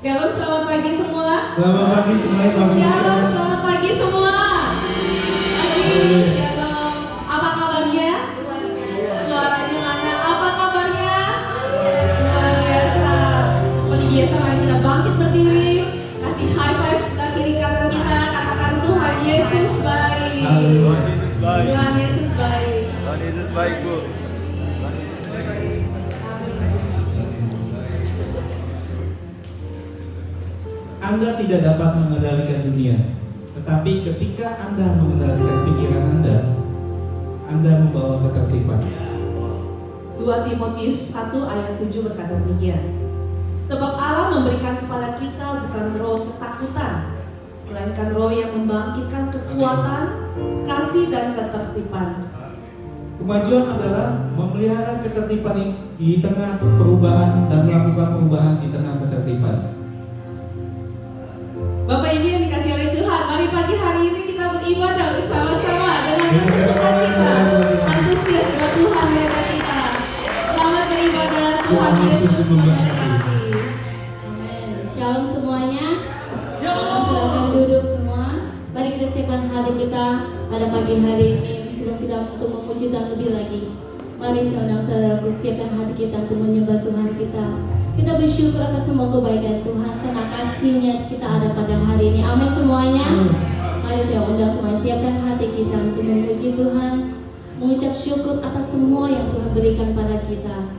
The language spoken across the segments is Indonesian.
Shalom, selamat pagi semua. Selamat pagi semuanya, Bapak Ibu. Shalom, selamat pagi semua. Pagi, shalom. Apa kabarnya? Suaranya mana? Apa kabarnya? Luar biasa. Seperti biasa, mari kita bangkit berdiri. Kasih high five sebelah kiri kanan kita. Katakan Tuhan Yesus baik. Haleluya. Tuhan Yesus baik. Tuhan Yesus baik, Bu. Anda tidak dapat mengendalikan dunia, tetapi ketika Anda mengendalikan pikiran Anda membawa ketertiban. 2 Timotius 1 ayat 7 berkata demikian. Sebab Allah memberikan kepada kita bukan roh ketakutan, melainkan roh yang membangkitkan kekuatan, kasih dan ketertiban. Kemajuan adalah memelihara ketertiban di tengah perubahan dan melakukan perubahan di tengah ketertiban. Bapak Ibu yang dikasih oleh Tuhan, mari pagi hari ini kita beribadah bersama-sama dengan penuh sukacita, antusias buat Tuhan yang ada kita. Selamat beribadah, Tuhan Yesus memberkati. Amin. Shalom semuanya. Silakan duduk semua. Mari kita siapkan hati kita pada pagi hari ini sebelum kita untuk memuji Tuhan lebih lagi. Mari saya undang saudaraku, siapkan hati kita untuk menyembah Tuhan kita. Kita bersyukur atas semua kebaikan Tuhan, karena kasih-Nya kita ada pada hari ini. Amin semuanya. Mari saya undang semuanya, siapkan hati kita untuk memuji Tuhan, mengucap syukur atas semua yang Tuhan berikan pada kita.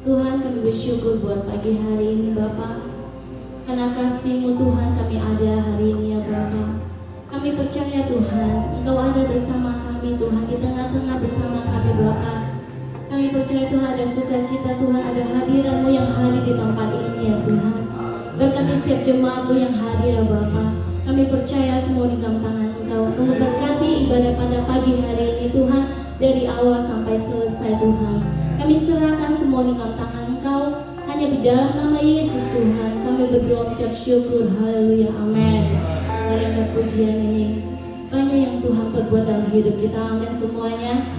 Tuhan, kami bersyukur buat pagi hari ini Bapa, karena kasih-Mu Tuhan kami ada hari ini ya Bapa. Kami percaya Tuhan, Engkau ada bersama kami Tuhan, di tengah-tengah bersama kami Bapa. Kami percaya Tuhan ada sukacita Tuhan, ada hadiran-Mu yang hadir di tempat ini ya Tuhan. Berkati setiap jemaat-Mu yang hadir ya Bapa. Kami percaya semua di dalam tangan Engkau. Kamu berkati ibadah pada pagi hari ini Tuhan, dari awal sampai selesai Tuhan. Kami serahkan semua di dalam tangan Engkau, hanya di dalam nama Yesus Tuhan. Kami berdoa ucap syukur, haleluya, amin. Mari angkat pujian ini. Banyak yang Tuhan perbuat dalam hidup kita, amin semuanya.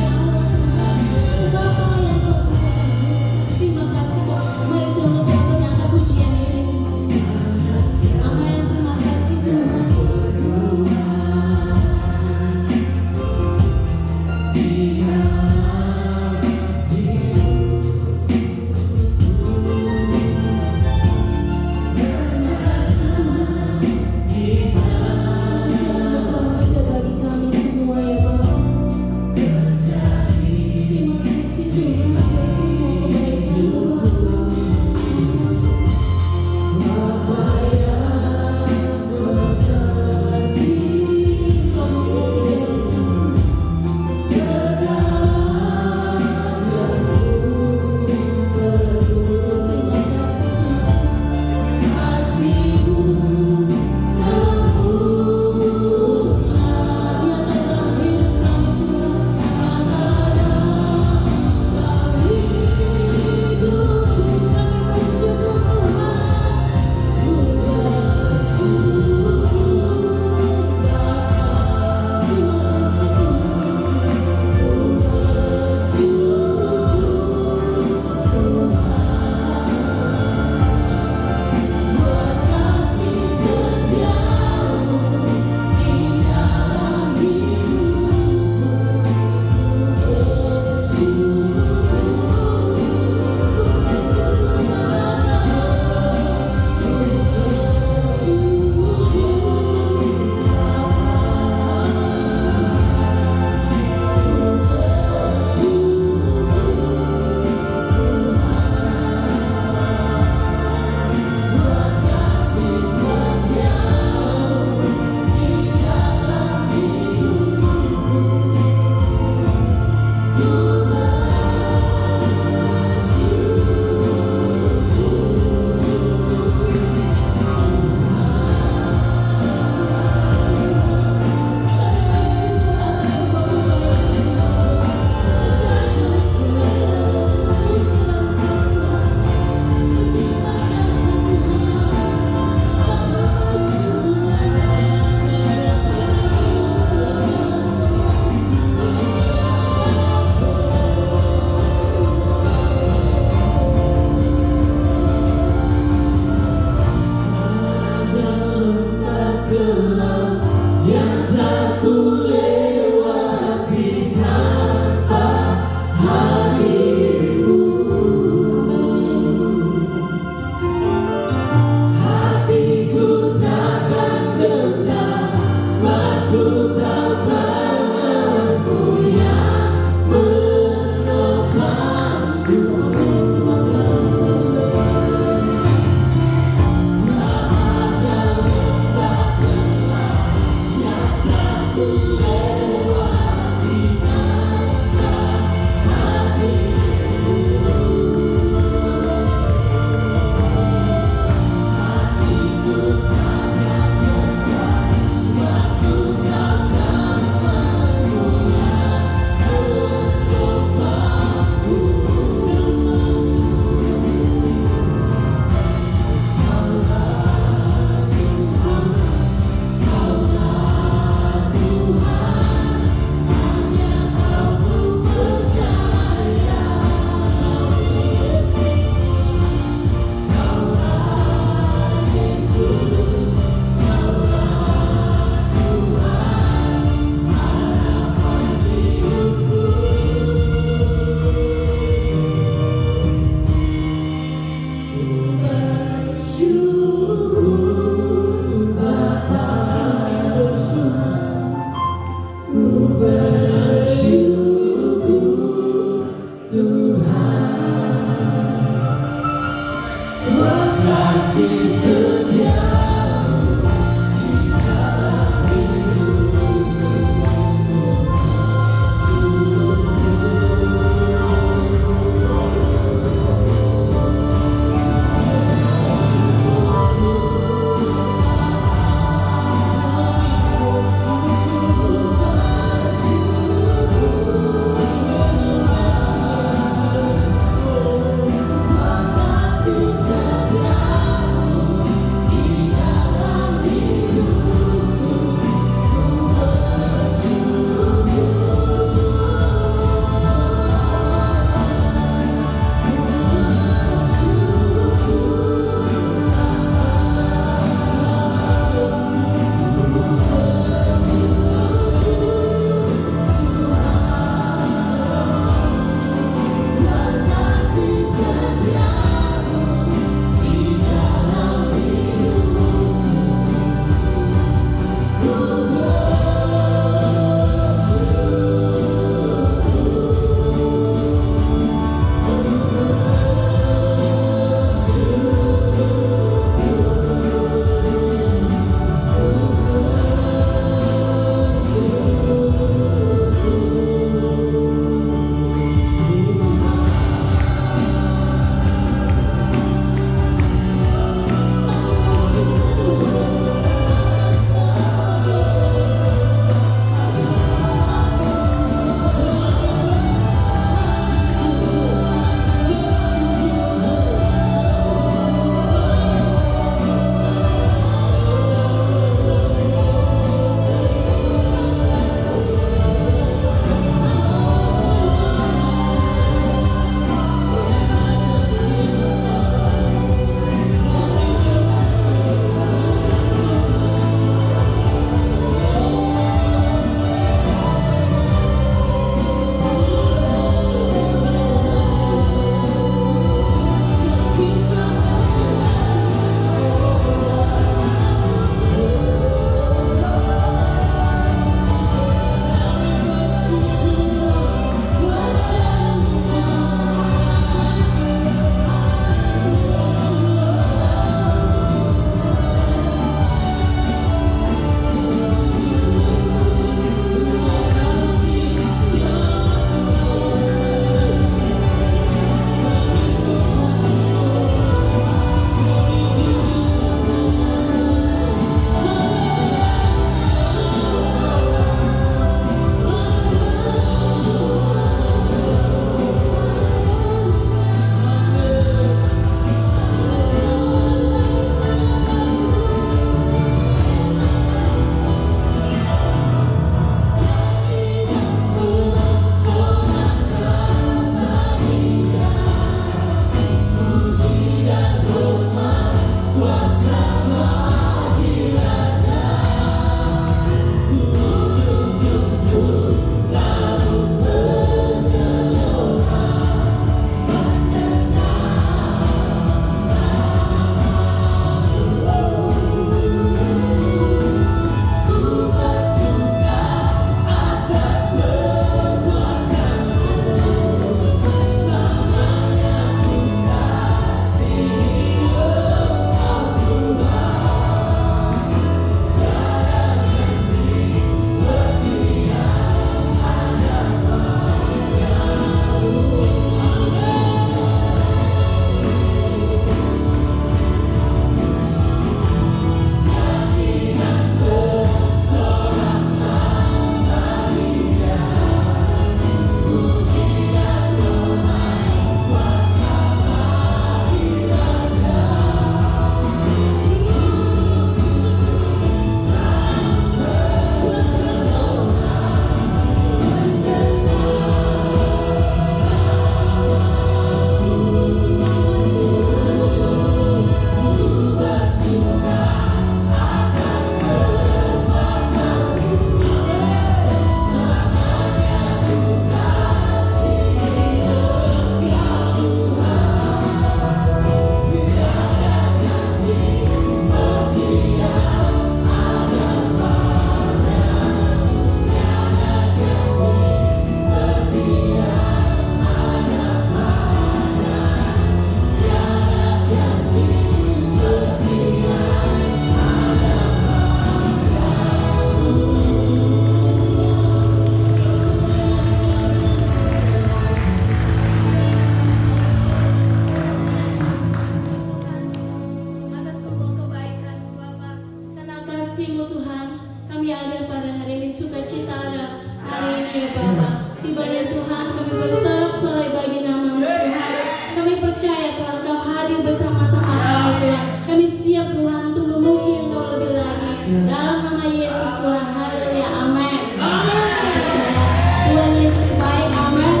hadir bersama-sama kami Tuhan. Kami siap Tuhan untuk memuji Engkau lebih lagi. Dalam nama Yesus Tuhan, haleluya, amin. Kami percaya Tuhan Yesus baik, amin.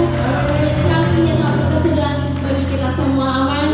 Kasihnya tak berkesudahan bagi kita semua, amin.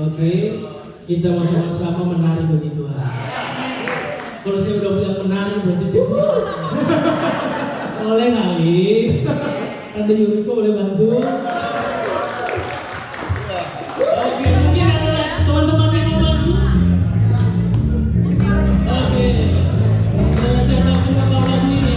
Oke, kita mau sama-sama menari bagi Tuhan. Kalau saya udah bilang menari berarti saya boleh kali. Tante Yuriko boleh bantu. Oke, mungkin ada teman-teman yang mau maju. Oke, saya tahu semua kalau maju ini.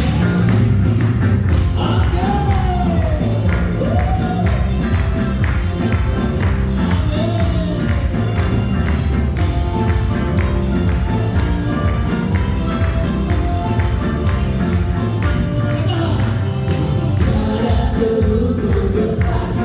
Besar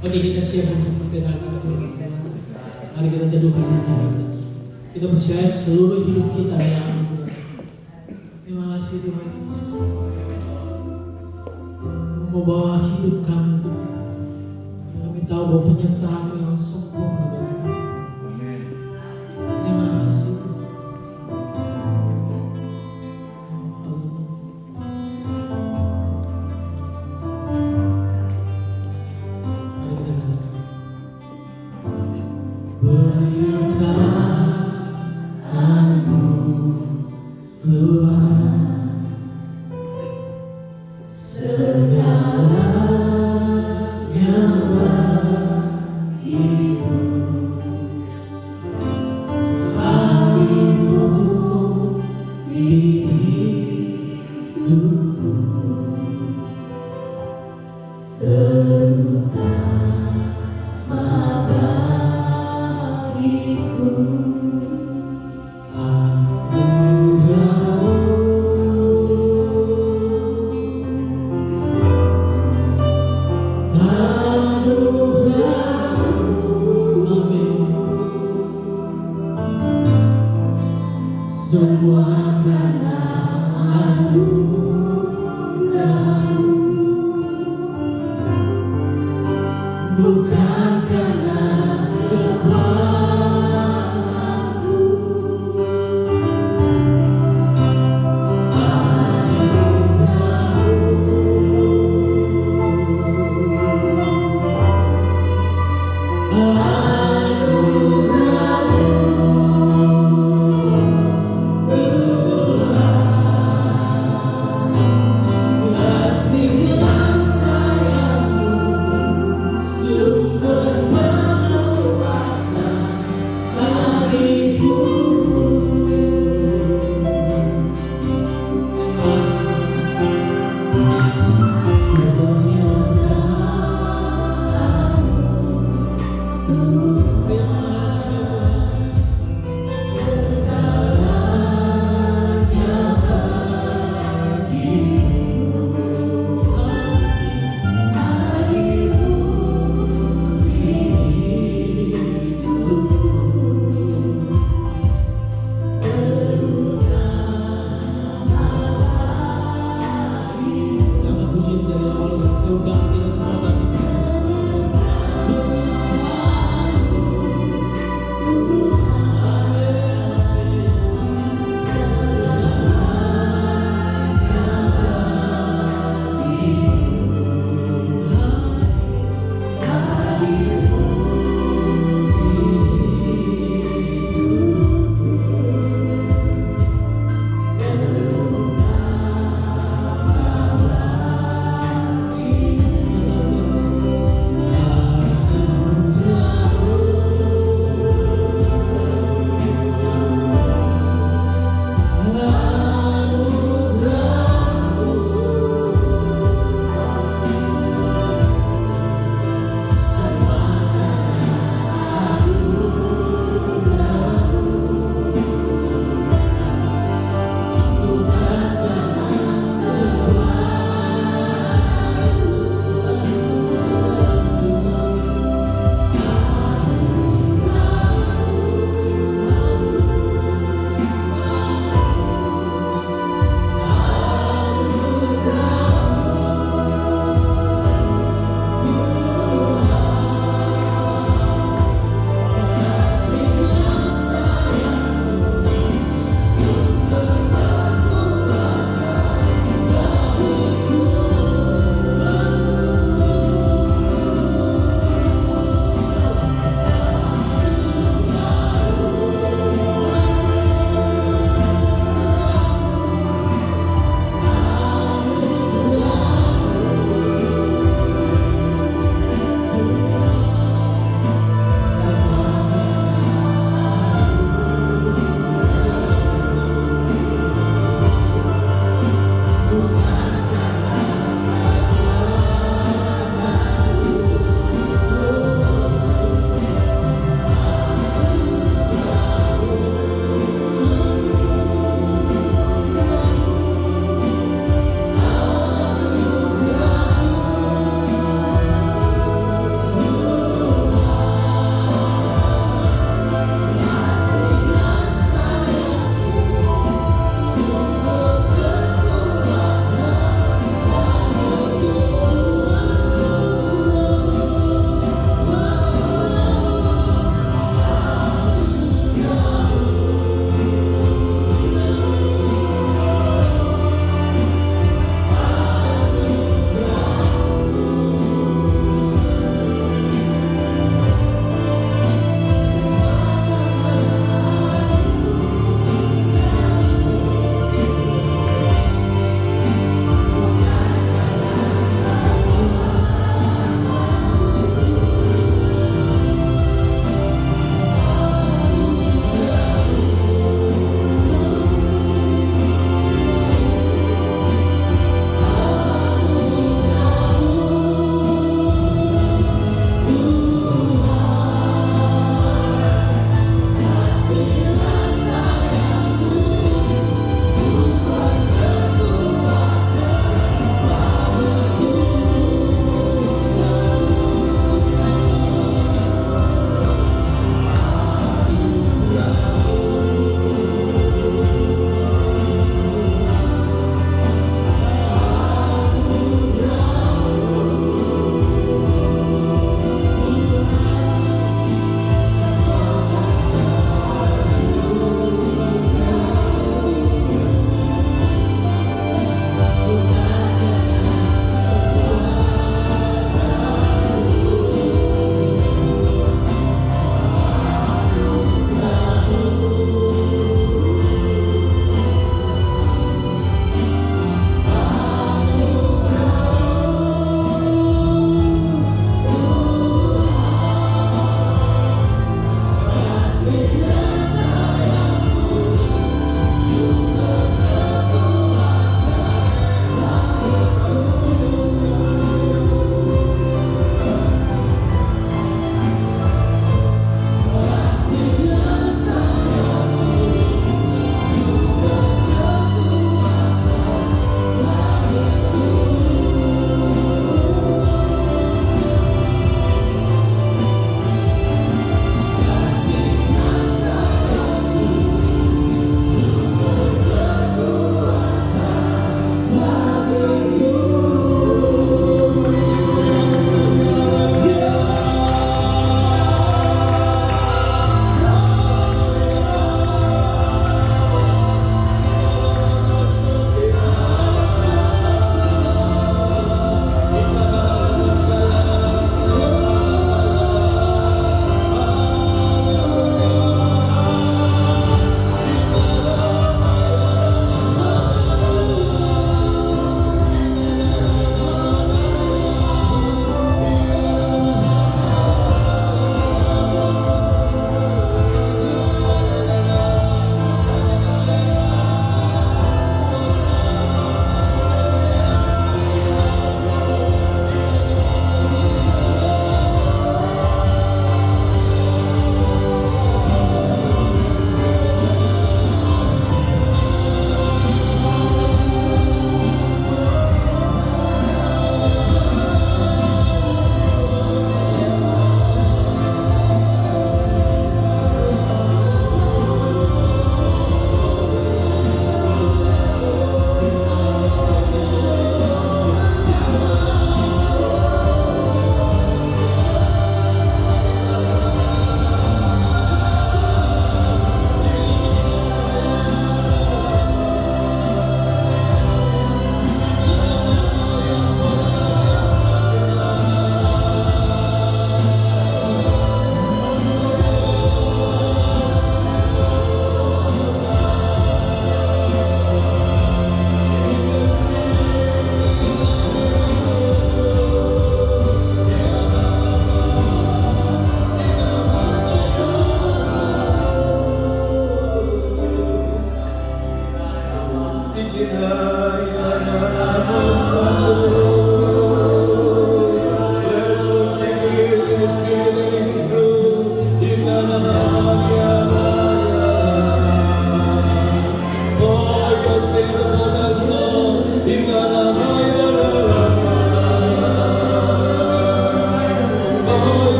Oke, kita siap untuk mendengarkan firman Tuhan. Mari kita teduhkan hati kita. Kita percaya seluruh hidup kita adalah anugerah. Terima kasih Tuhan Yesus. Membawa hidup kami Tuhan. Kami tahu bahwa penyertaan-Mu yang sempurna bagi kami. Terima kasih Tuhan. Mari kita katakan. Penyertaan-Mu keluar segala yang bagiku, harimu di hidupku, terutama bagiku. Semua karena anugerah-Mu, bukan karena kekuatanku. Anugerah-Mu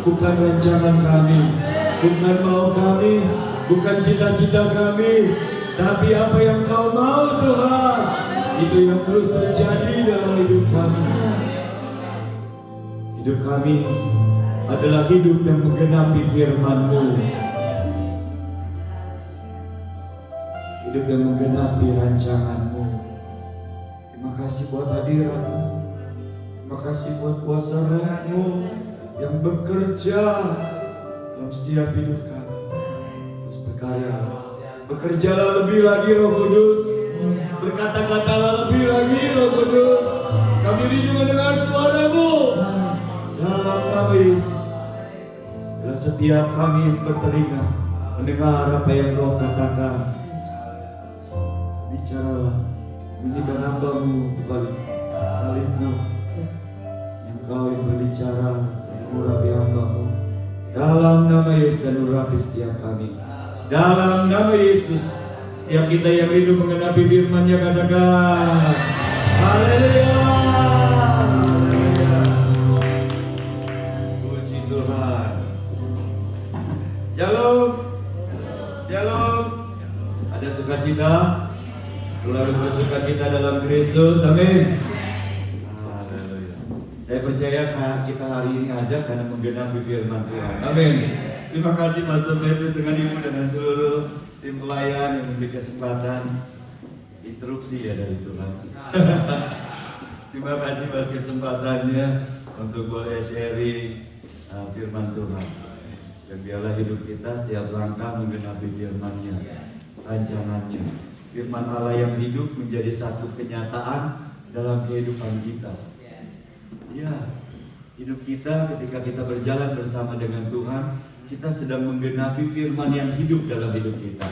Bukan rancangan kami, bukan mau kami, bukan cita-cita kami, tapi apa yang Kau mau Tuhan, itu yang terus terjadi dalam hidup kami. Hidup kami adalah hidup yang menggenapi firman-Mu, hidup yang menggenapi rancangan-Mu. Terima kasih buat hadirat-Mu, terima kasih buat kuasa Roh-Mu yang bekerja dalam setiap hidup kami. Terus berkarya, bekerjalah lebih lagi Roh Kudus, berkata-katalah lebih lagi Roh Kudus. Kami rindu mendengar suara-Mu dalam nama Yesus. Bila setiap kami yang bertelinga mendengar apa yang Roh katakan, bicaralah, bunyikan hamba-Mu balik salib-Mu, yang Kau yang berbicara, urapi hamba-Mu dalam nama Yesus, dan urapi setiap kami dalam nama Yesus. Setiap kita yang rindu mengenapi firman-Nya katakan haleluya, haleluya. Puji Tuhan. Shalom, shalom. Ada sukacita, selalu bersukacita dalam Kristus, amin. Saya percaya kita hari ini ada karena menggenapi firman Tuhan. Amin. Terima kasih Pastor Letus dengan Ibu dan seluruh tim pelayan yang memberi kesempatan. Interupsi ya dari Tuhan. Terima kasih buat kesempatannya untuk boleh sharing firman Tuhan. Dan biarlah hidup kita setiap langkah menggenapi firman-Nya, rancangan-Nya. Firman Allah yang hidup menjadi satu kenyataan dalam kehidupan kita. Ya, hidup kita ketika kita berjalan bersama dengan Tuhan, kita sedang menggenapi firman yang hidup dalam hidup kita.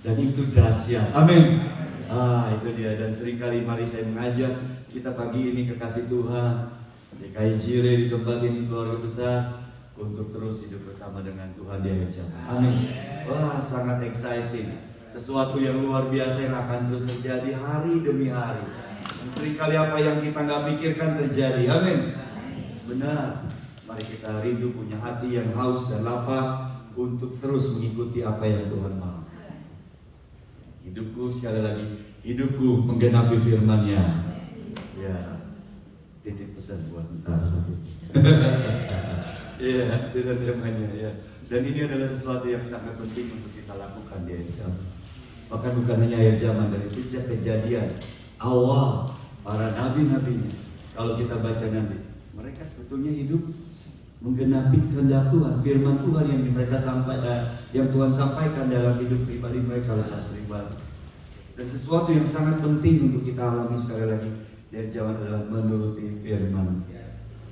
Dan itu dahsyat. Amin. Itu dia. Dan seringkali mari saya mengajak kita pagi ini kekasih Tuhan, DKI Jire di tempat ini keluarga besar untuk terus hidup bersama dengan Tuhan di akhir zaman. Amin. Wah, sangat exciting. Sesuatu yang luar biasa yang akan terus terjadi hari demi hari. Dan seringkali apa yang kita nggak pikirkan terjadi. Amin. Benar. Mari kita rindu punya hati yang haus dan lapar untuk terus mengikuti apa yang Tuhan mau. Hidupku, sekali lagi, hidupku menggenapi firman-Nya. Ya, titip pesan buat entar. Iya, itu temannya ya. Dan ini adalah sesuatu yang sangat penting untuk kita lakukan di akhir zaman. Bahkan bukan hanya akhir zaman, dari sejak kejadian awal para nabi-nabinya. Kalau kita baca nanti, mereka sebetulnya hidup menggenapi kehendak Tuhan, firman Tuhan yang mereka sampaikan, yang Tuhan sampaikan dalam hidup pribadi mereka lepas pribadi. Dan sesuatu yang sangat penting untuk kita alami sekali lagi dari zaman adalah menuruti firman,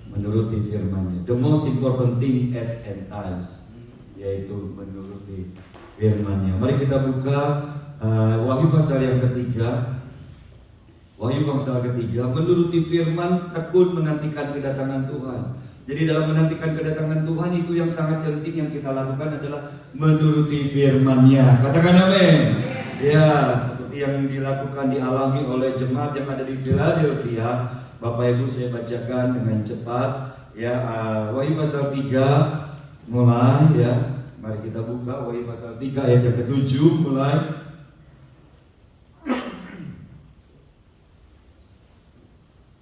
menuruti firman-Nya. The most important thing at end times, yaitu menuruti firman-Nya. Mari kita buka Wahyu pasal yang ketiga. Wahyu pasal ketiga, menuruti firman, tekun menantikan kedatangan Tuhan. Jadi dalam menantikan kedatangan Tuhan itu yang sangat penting yang kita lakukan adalah menuruti firman-Nya. Katakan amin. Ya, seperti yang dilakukan dialami oleh jemaat yang ada di Philadelphia. Bapak Ibu, saya bacakan dengan cepat ya. Wahyu pasal 3 mulai ya. Mari kita buka Wahyu pasal 3 ayat yang ke-7 mulai.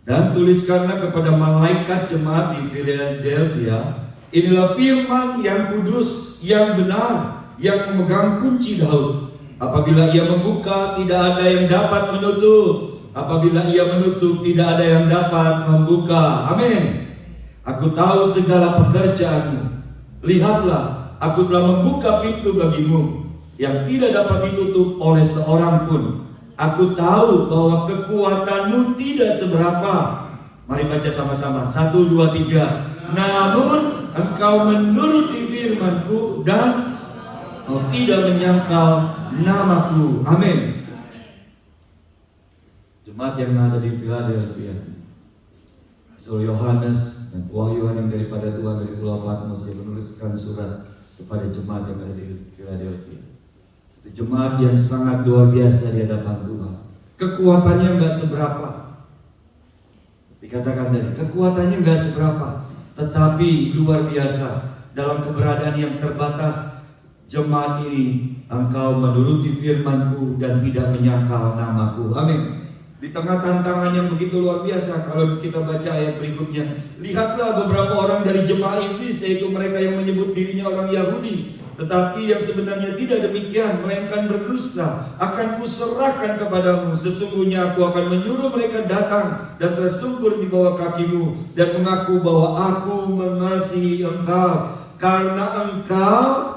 Dan tuliskanlah kepada malaikat jemaat di Philadelphia, inilah firman yang kudus, yang benar, yang memegang kunci Daud. Apabila ia membuka, tidak ada yang dapat menutup. Apabila ia menutup, tidak ada yang dapat membuka. Amin. Aku tahu segala pekerjaanmu. Lihatlah, aku telah membuka pintu bagimu yang tidak dapat ditutup oleh seorang pun. Aku tahu bahwa kekuatanmu tidak seberapa. Mari baca sama-sama. 1, 2, 3. Namun engkau menuruti firman-Ku dan engkau tidak menyangkal namaku. Amin. Jemaat yang ada di Philadelphia, Rasul Yohanes dan pewahyuan yang daripada Tuhan dari Pulau Patmos yang menuliskan surat kepada jemaat yang ada di Philadelphia. Itu jemaat yang sangat luar biasa di hadapan Tuhan. Kekuatannya enggak seberapa. Dikatakan tadi, kekuatannya enggak seberapa, tetapi luar biasa dalam keberadaan yang terbatas. Jemaat ini, engkau menuruti firman-Ku dan tidak menyangkal namaku. Amin. Di tengah tantangan yang begitu luar biasa, kalau kita baca ayat berikutnya, lihatlah beberapa orang dari jemaah iblis, yaitu mereka yang menyebut dirinya orang Yahudi, tetapi yang sebenarnya tidak demikian, melainkan berdusta. Akan kuserahkan kepadamu, sesungguhnya aku akan menyuruh mereka datang dan tersungkur di bawah kakimu dan mengaku bahwa aku mengasihi engkau, karena engkau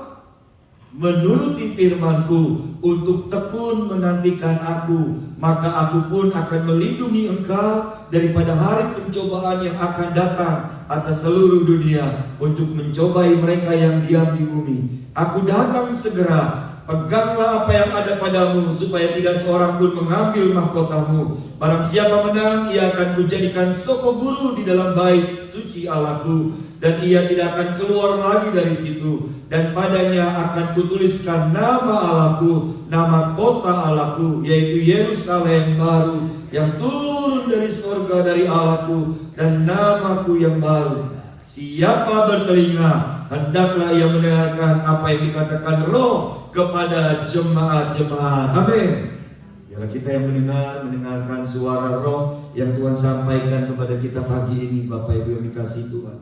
menuruti firman-Ku untuk tekun menantikan aku, maka aku pun akan melindungi engkau daripada hari pencobaan yang akan datang atas seluruh dunia untuk mencobai mereka yang diam di bumi. Aku datang segera. Peganglah apa yang ada padamu, supaya tidak seorang pun mengambil mahkotamu. Barang siapa menang, ia akan kujadikan soko guru di dalam bait suci Allahku, dan ia tidak akan keluar lagi dari situ. Dan padanya akan kutuliskan nama Allahku, nama kota Allahku, yaitu Yerusalem baru yang turun dari sorga dari Allahku, dan namaku yang baru. Siapa bertelinga, hendaklah ia mendengarkan apa yang dikatakan Roh kepada jemaat-jemaat. Amin. Biarlah kita yang mendengarkan suara Roh yang Tuhan sampaikan kepada kita pagi ini, Bapak Ibu yang dikasihi Tuhan.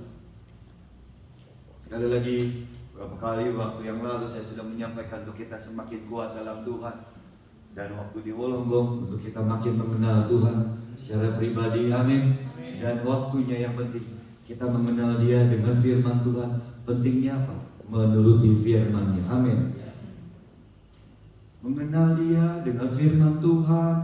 Sekali lagi, beberapa kali waktu yang lalu saya sudah menyampaikan untuk kita semakin kuat dalam Tuhan. Dan waktu di Wolonggong untuk kita makin mengenal Tuhan secara pribadi. Amin. Dan waktunya yang penting, kita mengenal Dia dengan firman Tuhan. Pentingnya apa? Menuruti firman-Nya. Amin. Mengenal Dia dengan firman Tuhan,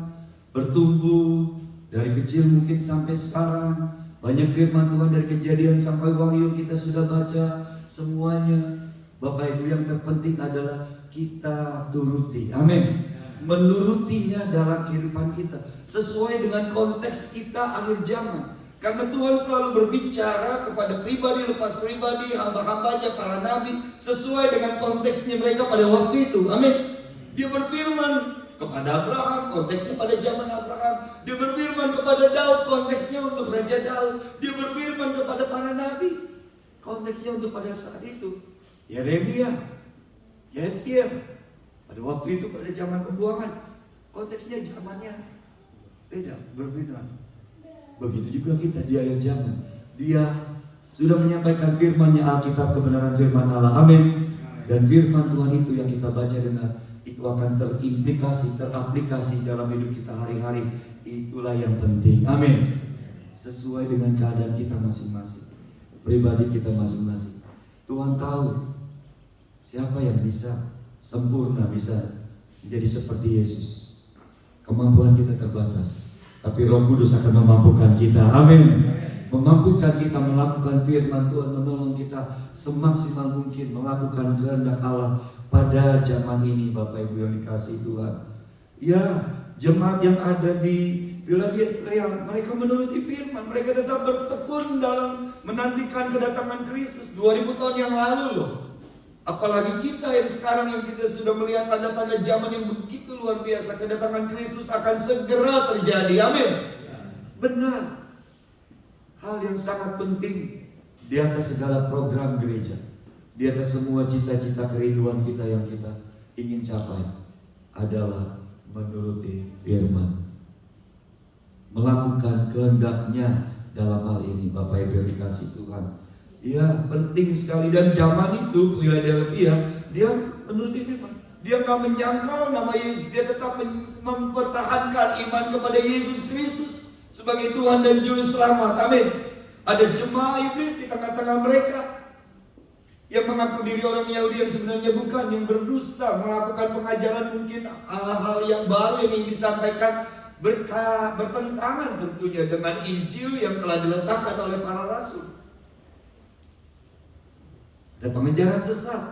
bertumbuh dari kecil mungkin sampai sekarang. Banyak firman Tuhan dari Kejadian sampai Wahyu kita sudah baca semuanya. Bapak Ibu, yang terpenting adalah kita turuti. Amin. Menurutinya dalam kehidupan kita sesuai dengan konteks kita akhir zaman. Karena Tuhan selalu berbicara kepada pribadi lepas pribadi, hamba-hambanya, para nabi, sesuai dengan konteksnya mereka pada waktu itu. Amin. Dia berfirman kepada Abraham, konteksnya pada zaman Abraham. Dia berfirman kepada Daud, konteksnya untuk Raja Daud. Dia berfirman kepada para nabi, konteksnya untuk pada saat itu. Yeremia, Yesaya, pada waktu itu pada zaman pembuangan, konteksnya zamannya beda, berbeda. Begitu juga kita di akhir zaman. Dia sudah menyampaikan firman-Nya, Alkitab, kebenaran firman Allah. Amin. Dan firman Tuhan itu yang kita baca dengar, itu akan terimplikasi, teraplikasi dalam hidup kita hari-hari. Itulah yang penting. Amin. Sesuai dengan keadaan kita masing-masing, pribadi kita masing-masing. Tuhan tahu siapa yang bisa sempurna, bisa menjadi seperti Yesus. Kemampuan kita terbatas, tapi Roh Kudus akan memampukan kita. Amin. Memampukan kita melakukan firman Tuhan, menolong kita semaksimal mungkin melakukan kehendak Allah pada zaman ini. Bapak Ibu yang dikasihi Tuhan, ya, jemaat yang ada di Philadelphia, mereka menuruti firman, mereka tetap bertekun dalam menantikan kedatangan Kristus 2000 tahun yang lalu loh. Apalagi kita yang sekarang, yang kita sudah melihat tanda-tanda zaman yang begitu luar biasa. Kedatangan Kristus akan segera terjadi. Amin. Benar. Hal yang sangat penting di atas segala program gereja, di atas semua cita-cita kerinduan kita yang kita ingin capai adalah menuruti firman, melakukan kehendak-Nya dalam hal ini. Bapak Ibu yang dikasihi Tuhan, ya, penting sekali. Dan zaman itu Philadelphia, dia menuruti firman. Dia nggak menyangkal nama Yesus, dia tetap mempertahankan iman kepada Yesus Kristus sebagai Tuhan dan Juru Selamat. Amin. Ada jemaah iblis di tengah-tengah mereka yang mengaku diri orang Yahudi yang sebenarnya bukan, yang berdusta, melakukan pengajaran mungkin hal-hal yang baru yang ingin disampaikan, bertentangan tentunya dengan Injil yang telah diletakkan oleh para rasul. Ada pengejaran sesat,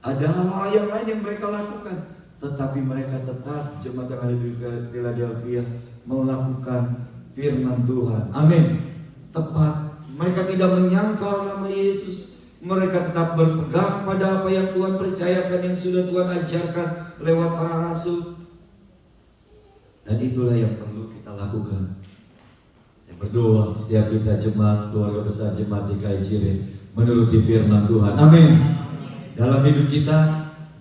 ada hal-hal yang lain yang mereka lakukan, tetapi mereka tetap, jemaat yang ada di Philadelphia, melakukan firman Tuhan. Amin. Tepat. Mereka tidak menyangkal nama Yesus. Mereka tetap berpegang pada apa yang Tuhan percayakan, yang sudah Tuhan ajarkan lewat para rasul. Dan itulah yang perlu kita lakukan. Saya berdoa setiap kita jemaat keluarga besar jemaat GKI Ciren menuruti firman Tuhan. Amin. Dalam hidup kita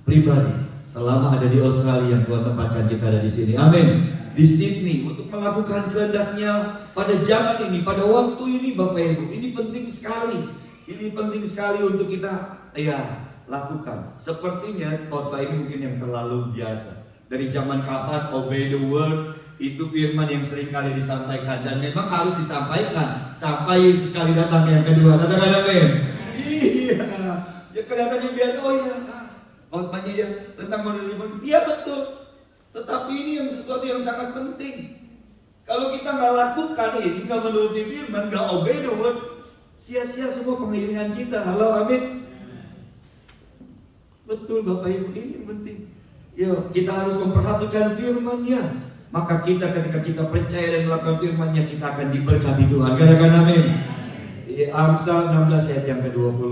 pribadi, selama ada di Australia yang Tuhan tempatkan kita ada di sini. Amin. Di Sydney untuk melakukan kehendak-Nya pada zaman ini, pada waktu ini. Bapak Ibu, ini penting sekali. Ini penting sekali untuk kita lakukan. Sepertinya khotbah ini mungkin yang terlalu biasa. Dari zaman kapan obey the word itu firman yang sering kali disampaikan, dan memang harus disampaikan sampai Yesus kali datang yang kedua. Katakan amin. Iya, ya kelihatannya biasa. Oh iya, khotbahnya ya tentang menuruti firman. Iya betul. Tetapi ini yang sesuatu yang sangat penting. Kalau kita nggak lakukan ini, nggak menuruti firman, nggak obey the word, sia-sia semua pengiringan kita. Halo, amin. Betul Bapak Ibu, ini penting. Yuk, kita harus memperhatikan firman-Nya. Maka kita ketika kita percaya dan melakukan firman-Nya, kita akan diberkati Tuhan. Katakan amin. Amsal 16 ayat yang ke-20.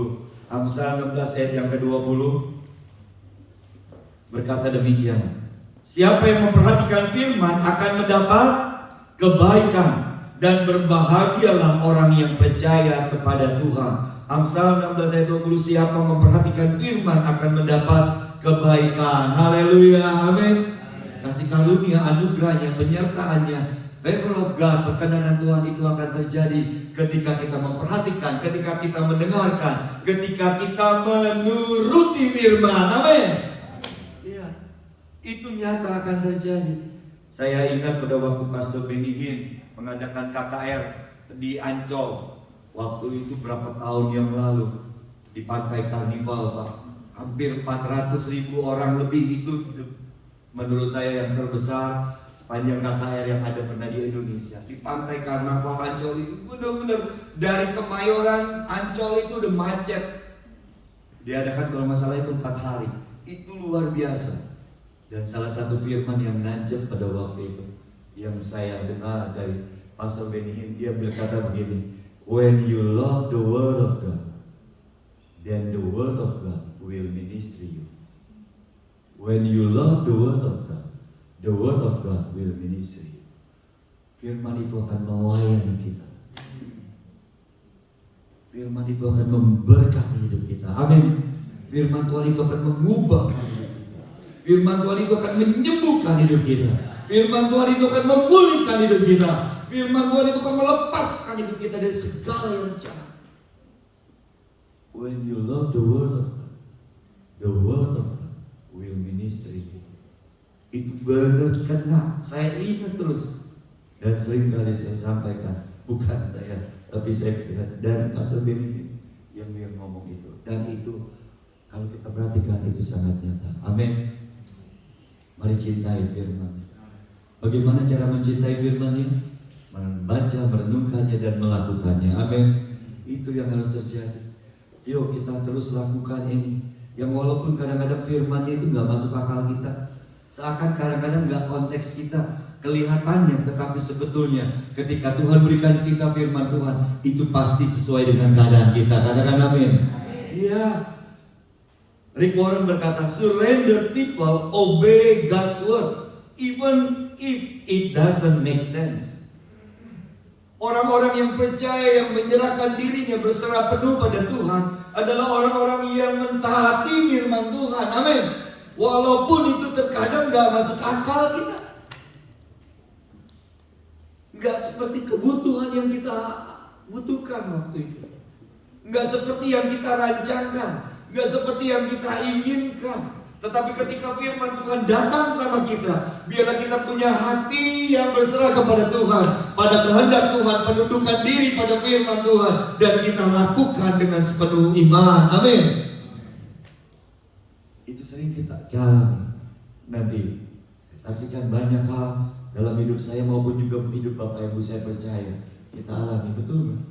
Amsal 16 ayat yang ke-20 berkata demikian. Siapa yang memperhatikan firman akan mendapat kebaikan, dan berbahagialah orang yang percaya kepada Tuhan. Amsal 16 ayat 20. Siapa memperhatikan firman akan mendapat kebaikan. Haleluya, amin. Kasih karunia, anugerahnya, penyertaannya, favor of God, perkenanan Tuhan itu akan terjadi ketika kita memperhatikan, ketika kita mendengarkan, ketika kita menuruti firman. Amin. Itu nyata akan terjadi. Saya ingat pada waktu Pastor Benny Hinn mengadakan KKR di Ancol. Waktu itu berapa tahun yang lalu di Pantai Karnival, Pak. Hampir 400.000 orang lebih. Itu menurut saya yang terbesar sepanjang KKR yang ada pernah di Indonesia. Di Pantai Karnival Ancol itu benar-benar dari Kemayoran Ancol itu udah macet. Diadakan kalau masalah itu 4 hari. Itu luar biasa. Dan salah satu firman yang nancep pada waktu itu yang saya dengar dari Pastor Benny Hinn, dia berkata begini, when you love the word of God, then the word of God will minister you. When you love the word of God, the word of God will minister you. Firman itu akan melayani kita. Firman itu akan memberkati hidup kita. Amin. Firman Tuhan itu akan mengubahkan hidup kita. Firman Tuhan itu akan menyembuhkan hidup kita. Firman Tuhan itu akan memulihkan hidup kita. Firman Tuhan itu akan melepaskan hidup kita dari segala yang jahat. When you love the word of God, the word of God will minister you. Itu benar kena. Saya ingat terus. Dan sering kali saya sampaikan, bukan saya, tapi saya dari Pastor Benny yang ngomong itu. Dan itu kalau kita perhatikan itu sangat nyata. Amin. Mari cintai firman. Bagaimana cara mencintai firman-Nya? Membaca, merenungkannya dan melakukannya. Amin. Itu yang harus terjadi. Yuk kita terus lakukan ini. Yang walaupun kadang-kadang firman-Nya itu nggak masuk akal kita, seakan kadang-kadang nggak konteks kita kelihatannya, tetapi sebetulnya ketika Tuhan berikan kita firman Tuhan, itu pasti sesuai dengan keadaan kita. Katakan amin. Iya. Rick Warren berkata, surrender people obey God's word even if it doesn't make sense. Orang-orang yang percaya, yang menyerahkan dirinya, berserah penuh pada Tuhan adalah orang-orang yang mentaati firman Tuhan. Amin. Walaupun itu terkadang gak masuk akal kita, gak seperti kebutuhan yang kita butuhkan waktu itu, gak seperti yang kita rancangkan, gak seperti yang kita inginkan. Tetapi ketika firman Tuhan datang sama kita, biarlah kita punya hati yang berserah kepada Tuhan, pada kehendak Tuhan, penundukan diri pada firman Tuhan, dan kita lakukan dengan sepenuh iman. Amin. Itu sering kita jalani. Nanti saya saksikan banyak hal dalam hidup saya maupun juga hidup Bapak Ibu saya percaya kita alami, betul nggak?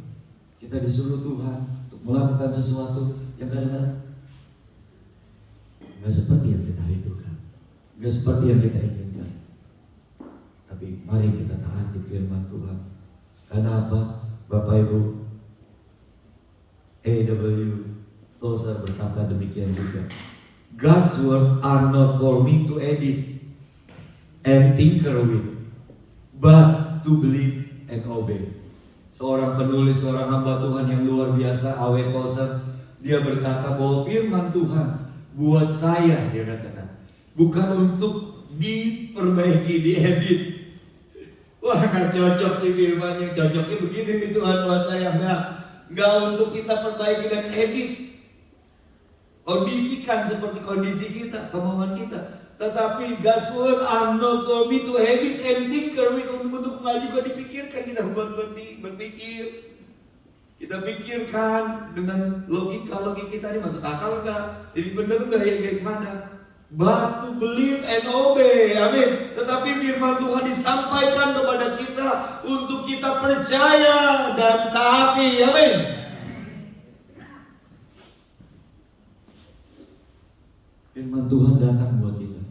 Kita disuruh Tuhan untuk melakukan sesuatu yang kadang-kadang nggak seperti yang kita rindukan, nggak seperti yang kita inginkan. Tapi mari kita taati firman Tuhan. Karena apa? Bapak Ibu, A.W. Tozer berkata demikian juga. God's word are not for me to edit and tinker with, but to believe and obey. Seorang penulis, seorang hamba Tuhan yang luar biasa, A.W. Tozer, dia berkata bahwa firman Tuhan buat saya, dia katakan, bukan untuk diperbaiki, diedit. Wah, gak cocok nih firmannya, cocoknya begini nih Tuhan buat saya. Enggak untuk kita perbaiki dan edit, kondisikan seperti kondisi kita, kemauan kita. Tetapi God's word are not for me to edit and tinker with. Untuk nggak juga dipikirkan, kita buat berpikir. Kita pikirkan dengan logika kita ini masuk akal nggak? Jadi benar nggak ya kayak gimana? But to believe and obey, amin. Tetapi firman Tuhan disampaikan kepada kita untuk kita percaya dan taati, amin. Firman Tuhan datang buat kita.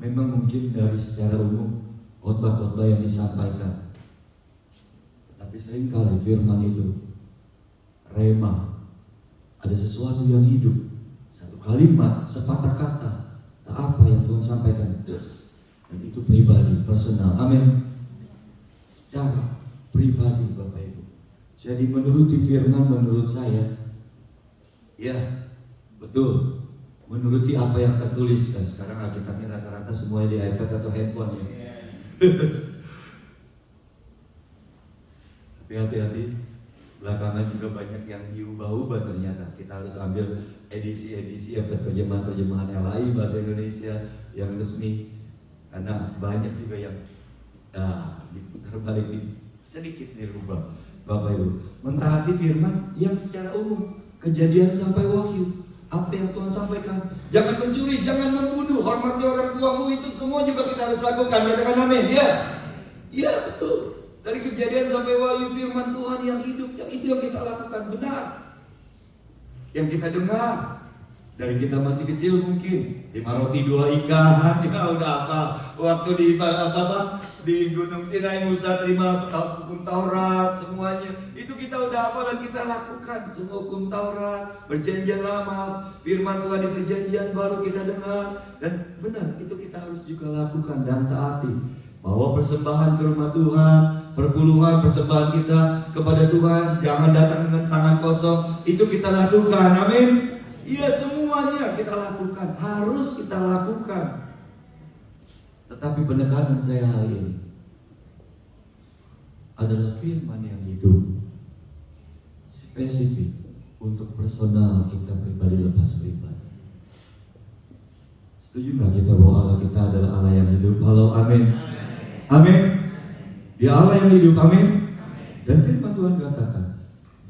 Memang mungkin dari secara umum khotbah-khotbah yang disampaikan, tapi seringkali firman itu rema, ada sesuatu yang hidup, satu kalimat, sepatah kata, apa yang Tuhan sampaikan, dan itu pribadi, personal, amin. Secara pribadi Bapak Ibu. Jadi menuruti firman menurut saya, ya betul, menuruti apa yang tertulis. Dan sekarang Alkitabnya rata-rata semuanya di iPad atau handphone ya. Tapi hati-hati, belakangan juga banyak yang diubah-ubah ternyata. Kita harus ambil edisi-edisi atau terjemahan-terjemahan yang lain bahasa Indonesia yang resmi. Karena banyak juga yang diputar balik, sedikit dirubah. Bapak Ibu, mentaati firman yang secara umum, Kejadian sampai Wahyu, apa yang Tuhan sampaikan. Jangan mencuri, jangan membunuh, hormati orang tuamu, itu semua juga kita harus lakukan. Katakan amin. Ya, ya betul. Dari Kejadian sampai Wahyu, firman Tuhan yang hidup, yang itu yang kita lakukan, benar. Yang kita dengar, Dari kita masih kecil mungkin 5 roti 2 ikan, ya udah apa? Waktu di di Gunung Sinai Musa terima hukum Taurat semuanya. Itu kita udah apa dan kita lakukan semua hukum Taurat, perjanjian lama, firman Tuhan di perjanjian baru kita dengar dan benar itu kita harus juga lakukan dan taati. Bawa persembahan ke rumah Tuhan, perpuluhan persembahan kita kepada Tuhan, jangan datang dengan tangan kosong. Itu kita lakukan, amin. Iya, semuanya kita lakukan, harus kita lakukan. Tetapi penekanan saya hari ini adalah firman yang hidup, spesifik untuk personal kita pribadi lepas pribadi. Setuju nggak kita bahwa Allah kita adalah Allah yang hidup? Halo, amin. Amin. Dia Allah yang hidup, amin. Dan firman Tuhan katakan,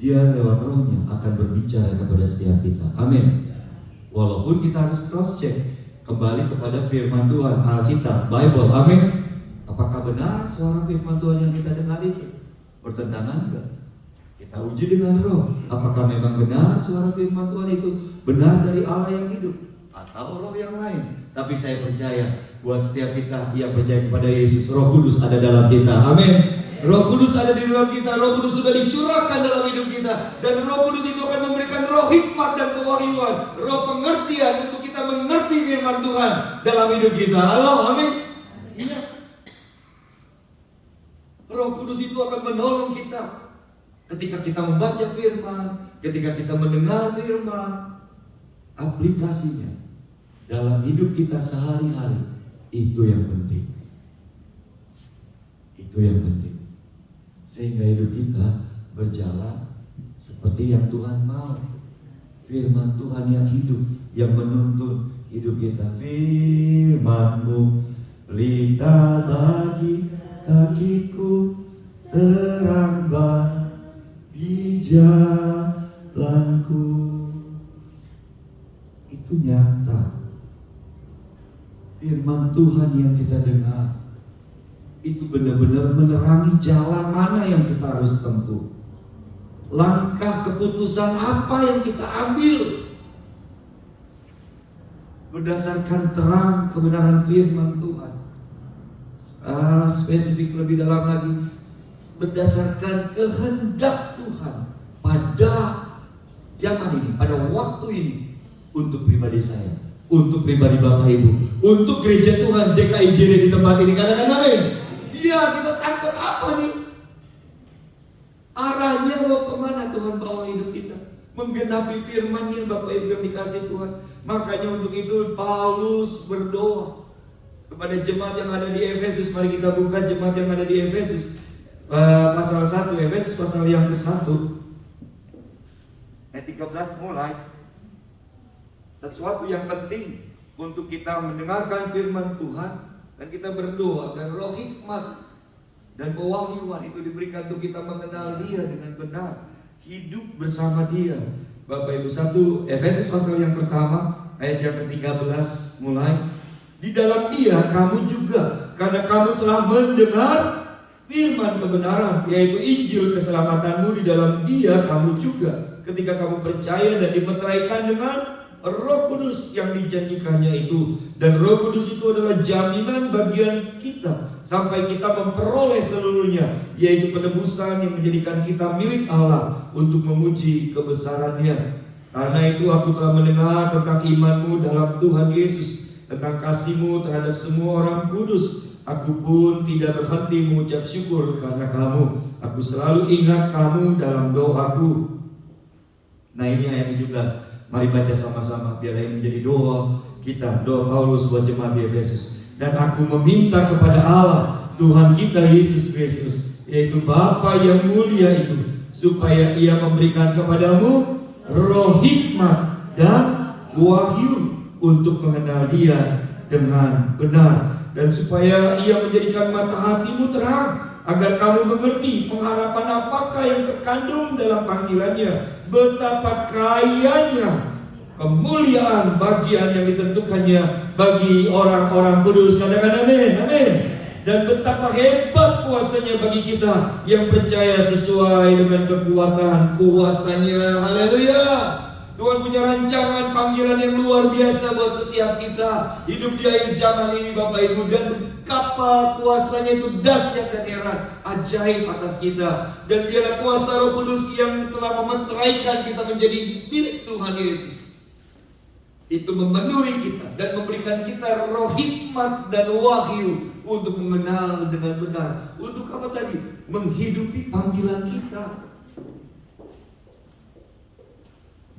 Dia lewat rohnya akan berbicara kepada setiap kita. Amin. Walaupun kita harus cross check kembali kepada firman Tuhan, Alkitab, Bible. Amin. Apakah benar suara firman Tuhan yang kita dengar itu? Bertentangan enggak? Kita uji dengan roh. Apakah memang benar suara firman Tuhan itu benar dari Allah yang hidup atau roh yang lain? Tapi saya percaya buat setiap kita yang percaya kepada Yesus, Roh Kudus ada dalam kita. Amin. Roh Kudus ada di dalam kita, Roh Kudus sudah dicurahkan dalam hidup kita. Dan Roh Kudus itu akan memberikan roh hikmat dan kewahyuan, roh pengertian untuk kita mengerti firman Tuhan dalam hidup kita. Halo, amin. Iya. Roh Kudus itu akan menolong kita ketika kita membaca firman, ketika kita mendengar firman. Aplikasinya dalam hidup kita sehari-hari, itu yang penting. Itu yang penting. Sehingga hidup kita berjalan seperti yang Tuhan mau. Firman Tuhan yang hidup, yang menuntun hidup kita. Firman-Mu pelita bagi kakiku, terang bagi jalanku. Itu nyata. Firman Tuhan yang kita dengar itu benar-benar menerangi jalan mana yang kita harus tempuh. Langkah keputusan apa yang kita ambil berdasarkan terang kebenaran firman Tuhan. Spesifik lebih dalam lagi, berdasarkan kehendak Tuhan pada zaman ini, pada waktu ini, untuk pribadi saya, untuk pribadi Bapak Ibu, untuk gereja Tuhan JKIJD di tempat ini. Katakan amin. Iya, kita tangkap apa nih? Arahnya mau kemana Tuhan bawa hidup kita? Menggenapi firman-Nya, Bapak Ibu yang dikasih Tuhan. Makanya untuk itu Paulus berdoa kepada jemaat yang ada di Efesus. Mari kita buka jemaat yang ada di Efesus, pasal 1, Efesus pasal yang ke-1 ayat 13 mulai. Sesuatu yang penting untuk kita mendengarkan firman Tuhan dan kita berdoa agar roh hikmat dan pewahyuan itu diberikan untuk kita mengenal Dia dengan benar, hidup bersama Dia. Bapak Ibu, 1 Efesus pasal yang pertama ayat yang ke-13 mulai. Di dalam Dia kamu juga, karena kamu telah mendengar firman kebenaran, yaitu Injil keselamatanmu. Di dalam Dia kamu juga, ketika kamu percaya dan dimeteraikan dengan Roh Kudus yang dijanjikannya itu. Dan Roh Kudus itu adalah jaminan bagian kita sampai kita memperoleh seluruhnya, yaitu penebusan yang menjadikan kita milik Allah untuk memuji kebesaran-Nya. Karena itu aku telah mendengar tentang imanmu dalam Tuhan Yesus, tentang kasihmu terhadap semua orang kudus. Aku pun tidak berhenti mengucap syukur karena kamu. Aku selalu ingat kamu dalam doaku. Nah, ini ayat 17. Mari baca sama-sama biar ini menjadi doa kita, doa Paulus buat jemaat di Efesus. Dan aku meminta kepada Allah Tuhan kita Yesus Kristus, yaitu Bapa yang mulia itu, supaya Ia memberikan kepadamu roh hikmat dan wahyu untuk mengenal Dia dengan benar, dan supaya Ia menjadikan mata hatimu terang, agar kamu mengerti pengharapan apakah yang terkandung dalam panggilannya, betapa kayanya kemuliaan bagian yang ditentukannya bagi orang-orang kudus. Katakan amin, amin. Dan betapa hebat kuasanya bagi kita yang percaya sesuai dengan kekuatan kuasanya. Haleluya. Tuhan punya rancangan panggilan yang luar biasa buat setiap kita. Hidup di akhir zaman ini Bapak Ibu, dan betapa kuasanya itu dahsyat dan heran, ajaib atas kita. Dan biarlah kuasa Roh Kudus yang telah memeteraikan kita menjadi milik Tuhan Yesus itu memenuhi kita dan memberikan kita roh hikmat dan wahyu untuk mengenal dengan benar. Untuk apa tadi? Menghidupi panggilan kita.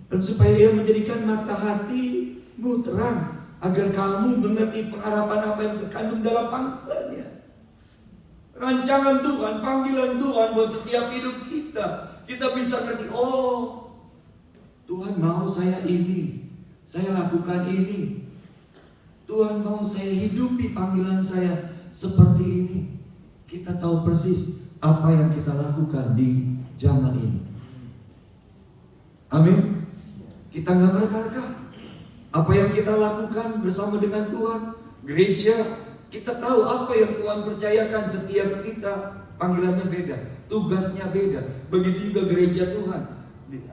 Dan supaya Ia menjadikan mata hatimu terang, agar kamu mengerti pengharapan apa yang terkandung dalam panggilannya. Rancangan Tuhan, panggilan Tuhan buat setiap hidup kita. Kita bisa ngerti, oh Tuhan mau saya ini, saya lakukan ini. Tuhan mau saya hidupi panggilan saya seperti ini. Kita tahu persis apa yang kita lakukan di zaman ini. Amin. Kita nggak mereka-reka. Apa yang kita lakukan bersama dengan Tuhan, gereja, kita tahu apa yang Tuhan percayakan setiap kita. Panggilannya beda, tugasnya beda. Begitu juga gereja Tuhan.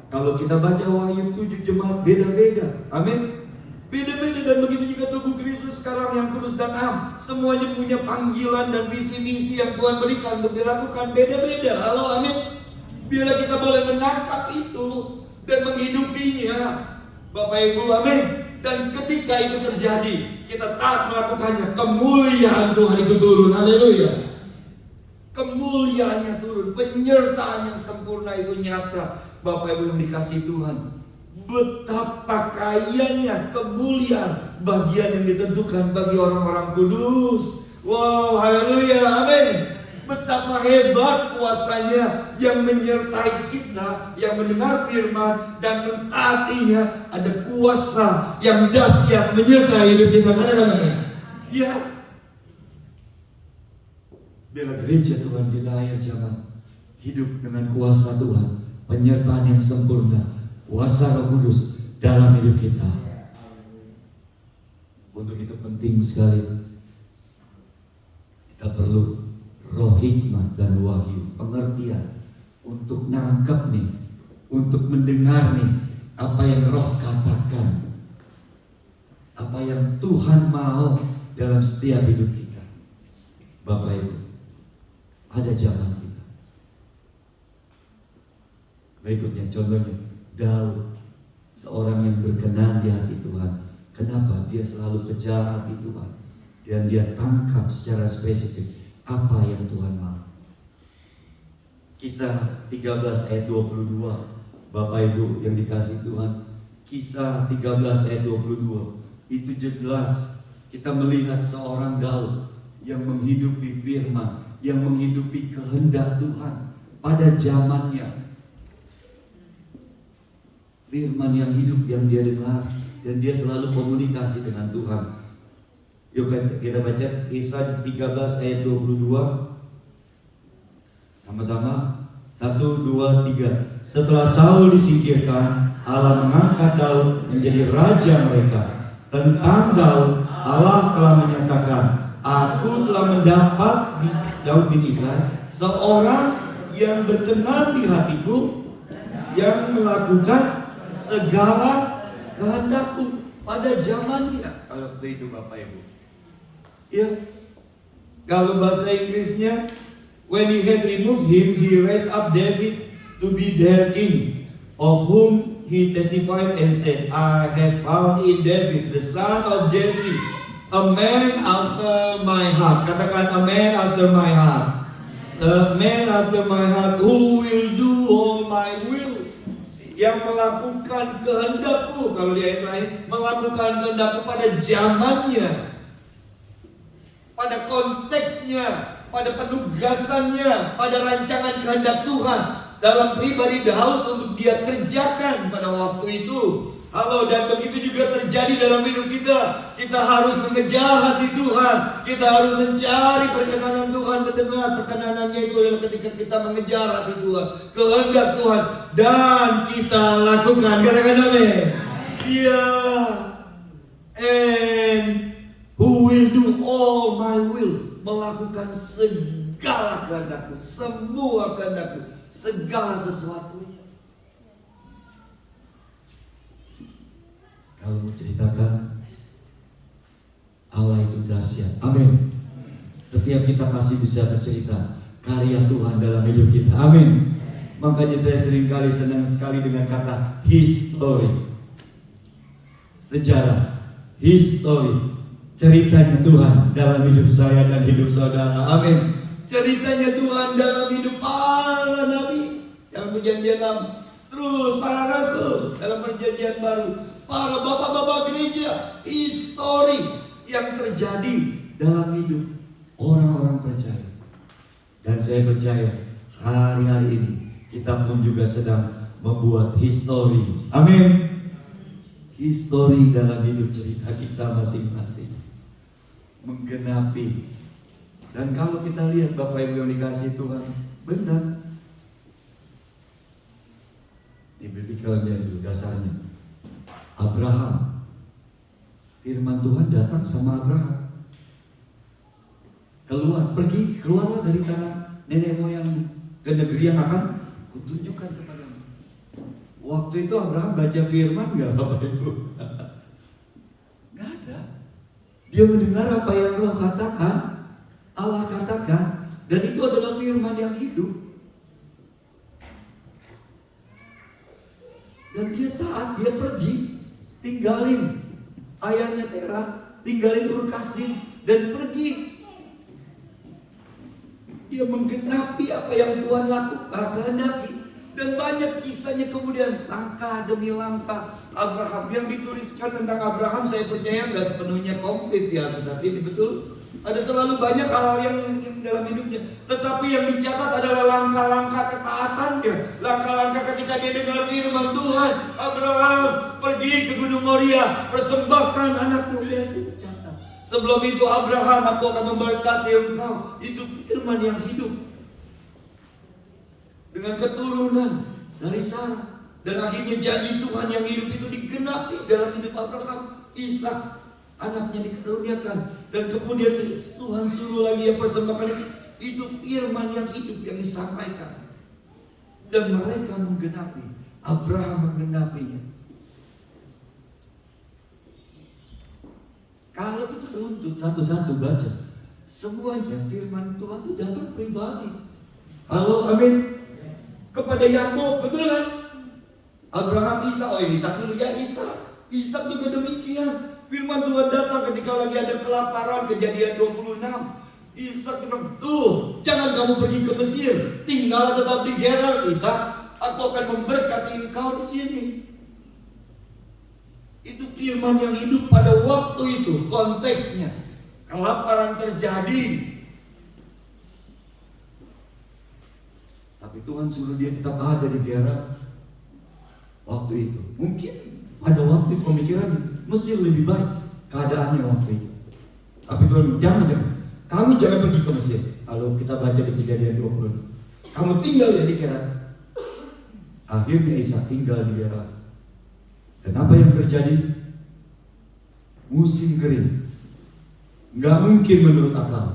Kalau kita baca Wahyu 7 jemaat beda-beda. Amin. Beda-beda, dan begitu juga tubuh Kristus sekarang yang kudus dan am. Semuanya punya panggilan dan visi-misi yang Tuhan berikan untuk dilakukan beda-beda. Halo, amin. Biarlah kita boleh menangkap itu dan menghidupinya, Bapak Ibu, amin. Dan ketika itu terjadi, kita taat melakukannya, kemuliaan Tuhan itu turun. Haleluya. Kemuliaannya turun, penyertaan yang sempurna itu nyata. Bapak Ibu yang dikasihi Tuhan, betapa kayanya kemuliaan bagian yang ditentukan bagi orang-orang kudus. Wow, haleluya, amin. Betapa hebat kuasanya yang menyertai kita, yang mendengar firman dan mentaatinya. Ada kuasa yang dahsyat menyertai hidup kita. Katakan amin. Ya. Biarlah gereja Tuhan kita akhir zaman hidup dengan kuasa Tuhan, penyertaan yang sempurna, kuasa Roh Kudus dalam hidup kita. Untuk itu penting sekali kita perlu roh hikmat dan wahyu, pengertian untuk nangkep nih, untuk mendengar nih apa yang Roh katakan, apa yang Tuhan mau dalam setiap hidup kita. Bapak Ibu, ada zaman kita. Berikutnya contohnya Daud, seorang yang berkenan di hati Tuhan. Kenapa? Dia selalu kejar hati Tuhan dan dia tangkap secara spesifik apa yang Tuhan mau. Kisah 13 ayat 22, Bapak Ibu yang dikasihi Tuhan, Kisah 13 ayat 22 itu jelas kita melihat seorang Daud yang menghidupi firman, yang menghidupi kehendak Tuhan pada zamannya. Firman yang hidup yang dia dengar, dan dia selalu komunikasi dengan Tuhan. Yuk kita baca Kisah 13 ayat 22 sama-sama. 1, 2, 3. Setelah Saul disingkirkan, Allah mengangkat Daud menjadi raja mereka. Tentang Daud, Allah telah menyatakan, Aku telah mendapat Daud bin Isai, seorang yang berkenan di hatiku, yang melakukan segala kehendakku pada zamannya. Kalau itu Bapak Ibu, ya, kalau bahasa Inggrisnya, when he had removed him, he raised up David to be their king, of whom he testified and said, I have found in David, the son of Jesse, a man after my heart. Katakan, a man after my heart. A man after my heart who will do all my will. Yang melakukan kehendakku. Kalau di ayat lain, melakukan kehendakku pada zamannya, pada konteksnya, pada penugasannya, pada rancangan kehendak Tuhan dalam pribadi Daud untuk dia kerjakan pada waktu itu. Halo, dan begitu juga terjadi dalam hidup kita. Kita harus mengejar hati Tuhan. Kita harus mencari perkenanan Tuhan, mendengar perkenanannya itu adalah ketika kita mengejar hati Tuhan, kehendak Tuhan, dan kita lakukan. Katakan amin. Iya. And who will do all my will, melakukan segala kehendakku, semua kehendakku, segala sesuatunya. Kalau mau ceritakan, Allah itu dahsyat. Amin. Setiap kita pasti bisa bercerita karya Tuhan dalam hidup kita. Amin. Makanya saya seringkali senang sekali dengan kata history. Sejarah, history. Ceritanya Tuhan dalam hidup saya dan hidup saudara. Amin. Ceritanya Tuhan dalam hidup para nabi yang perjanjian lama. Terus para rasul dalam perjanjian baru. Para bapak-bapak gereja. History yang terjadi dalam hidup orang-orang percaya. Dan saya percaya hari-hari ini kita pun juga sedang membuat history. Amin. History dalam hidup cerita kita masing-masing. Menggenapi. Dan kalau kita lihat Bapak Ibu yang dikasih Tuhan, benar. Di biblikalnya itu dasarnya. Abraham. Firman Tuhan datang sama Abraham. Keluarlah dari tanah nenek moyangmu ke negeri yang akan kutunjukkan kepadamu. Waktu itu Abraham baca firman nggak Bapak Ibu? Nggak ada. Dia mendengar apa yang Roh katakan, Allah katakan, dan itu adalah firman yang hidup. Dan dia taat, dia pergi, tinggalin ayahnya Terah, tinggalin Ur Kasdim, dan pergi. Dia menggenapi apa yang Tuhan lakukan, kehendaki. Dan banyak kisahnya kemudian, langkah demi langkah Abraham. Yang dituliskan tentang Abraham saya percaya nggak sepenuhnya komplit ya, tetapi ini betul. Ada terlalu banyak hal-hal yang dalam hidupnya. Tetapi yang dicatat adalah langkah-langkah ketaatannya. Langkah-langkah ketika dia dengar firman Tuhan. Abraham pergi ke Gunung Moria, persembahkan anakmu. Lihat itu dicatat. Sebelum itu Abraham, aku akan memberkati engkau. Itu firman yang hidup. Dengan keturunan dari Sarah. Dan akhirnya janji Tuhan yang hidup itu digenapi dalam hidup Abraham. Ishak anaknya dikaruniakan. Dan kemudian Tuhan suruh lagi yang persembahkan itu firman yang hidup yang disampaikan. Dan mereka menggenapi. Abraham menggenapinya. Kalau kita runtut satu-satu baca, semuanya firman Tuhan itu datang pribadi. Halo, amin. Kepada Yakub, betul kan? Abraham, Ishak, Ishak dulu ya, Ishak juga demikian. Firman Tuhan datang ketika lagi ada kelaparan, Kejadian 26. Ishak bilang, tuh, jangan kamu pergi ke Mesir, tinggallah tetap di Gerar, Ishak. Aku akan memberkati engkau di sini. Itu firman yang hidup pada waktu itu, konteksnya. Kelaparan terjadi. Tapi Tuhan suruh dia tetap ada di Gerar waktu itu. Mungkin pada waktu itu pemikiran Mesir lebih baik keadaannya waktu itu. Tapi Tuhan jangan. Kamu jangan pergi ke Mesir. Kalau kita baca di Kejadian 20, kamu tinggal ya di Gerar. Akhirnya Ishak tinggal di Gerar. Dan apa yang terjadi? Musim kering. Nggak mungkin menurut akal.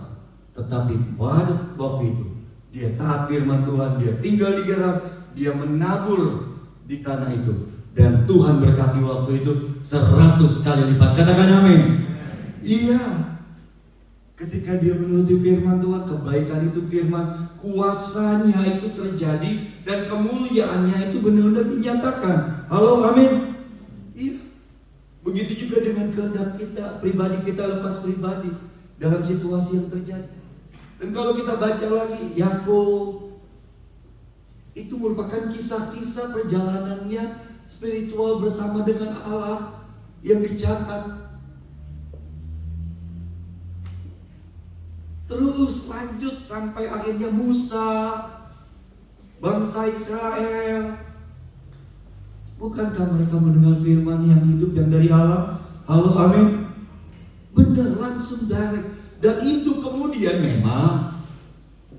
Tetapi pada waktu itu dia taat firman Tuhan, dia tinggal di Gerar, dia menabur di tanah itu. Dan Tuhan berkati waktu itu 100 kali lipat. Katakan amin. Iya. Ketika dia menuruti firman Tuhan, kebaikan itu firman, kuasanya itu terjadi dan kemuliaannya itu benar-benar dinyatakan. Halo, amin. Iya. Begitu juga dengan kehendak kita, pribadi kita lepas pribadi dalam situasi yang terjadi. Dan kalau kita baca lagi Yakub, itu merupakan kisah-kisah perjalanannya spiritual bersama dengan Allah yang dicatat. Terus lanjut sampai akhirnya Musa, bangsa Israel. Bukankah mereka mendengar firman yang hidup yang dari Allah? Halo, amin. Benar, langsung direct. Dan itu kemudian memang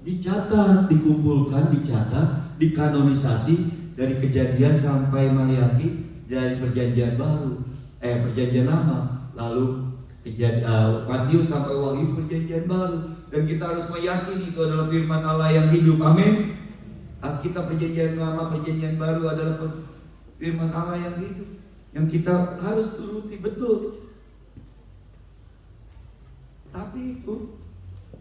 dicatat, dikumpulkan, dicatat, dikanonisasi dari Kejadian sampai Maliaki, dari perjanjian baru, perjanjian lama, lalu Matius sampai Wahyu perjanjian baru. Dan kita harus meyakini itu adalah firman Allah yang hidup. Amin. Kita perjanjian lama, perjanjian baru adalah firman Allah yang hidup, yang kita harus turuti, betul. Tapi itu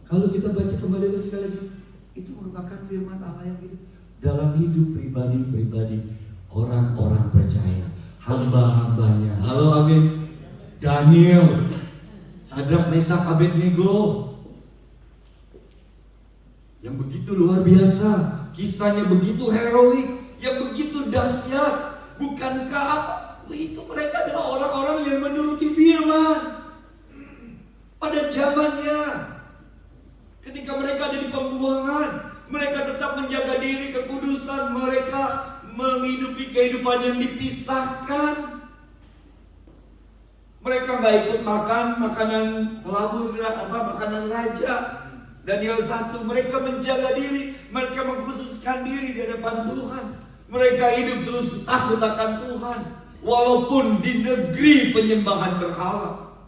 kalau kita baca kembali lagi sekali lagi, itu merupakan firman Allah yang hidup dalam hidup pribadi-pribadi orang-orang percaya, hamba-hambanya. Halo, amin. Daniel, Sadrak, Mesak, Abednego, yang begitu luar biasa, kisahnya begitu heroik, yang begitu dahsyat. Bukankah apa? Itu mereka adalah orang-orang yang menuruti firman pada zamannya. Ketika mereka ada di pembuangan, mereka tetap menjaga diri, kekudusan. Mereka menghidupi kehidupan yang dipisahkan. Mereka nggak ikut makan makanan pelabur, makanan raja. Daniel 1, mereka menjaga diri, mereka mengkhususkan diri di hadapan Tuhan. Mereka hidup terus takut akan Tuhan, walaupun di negeri penyembahan berhala.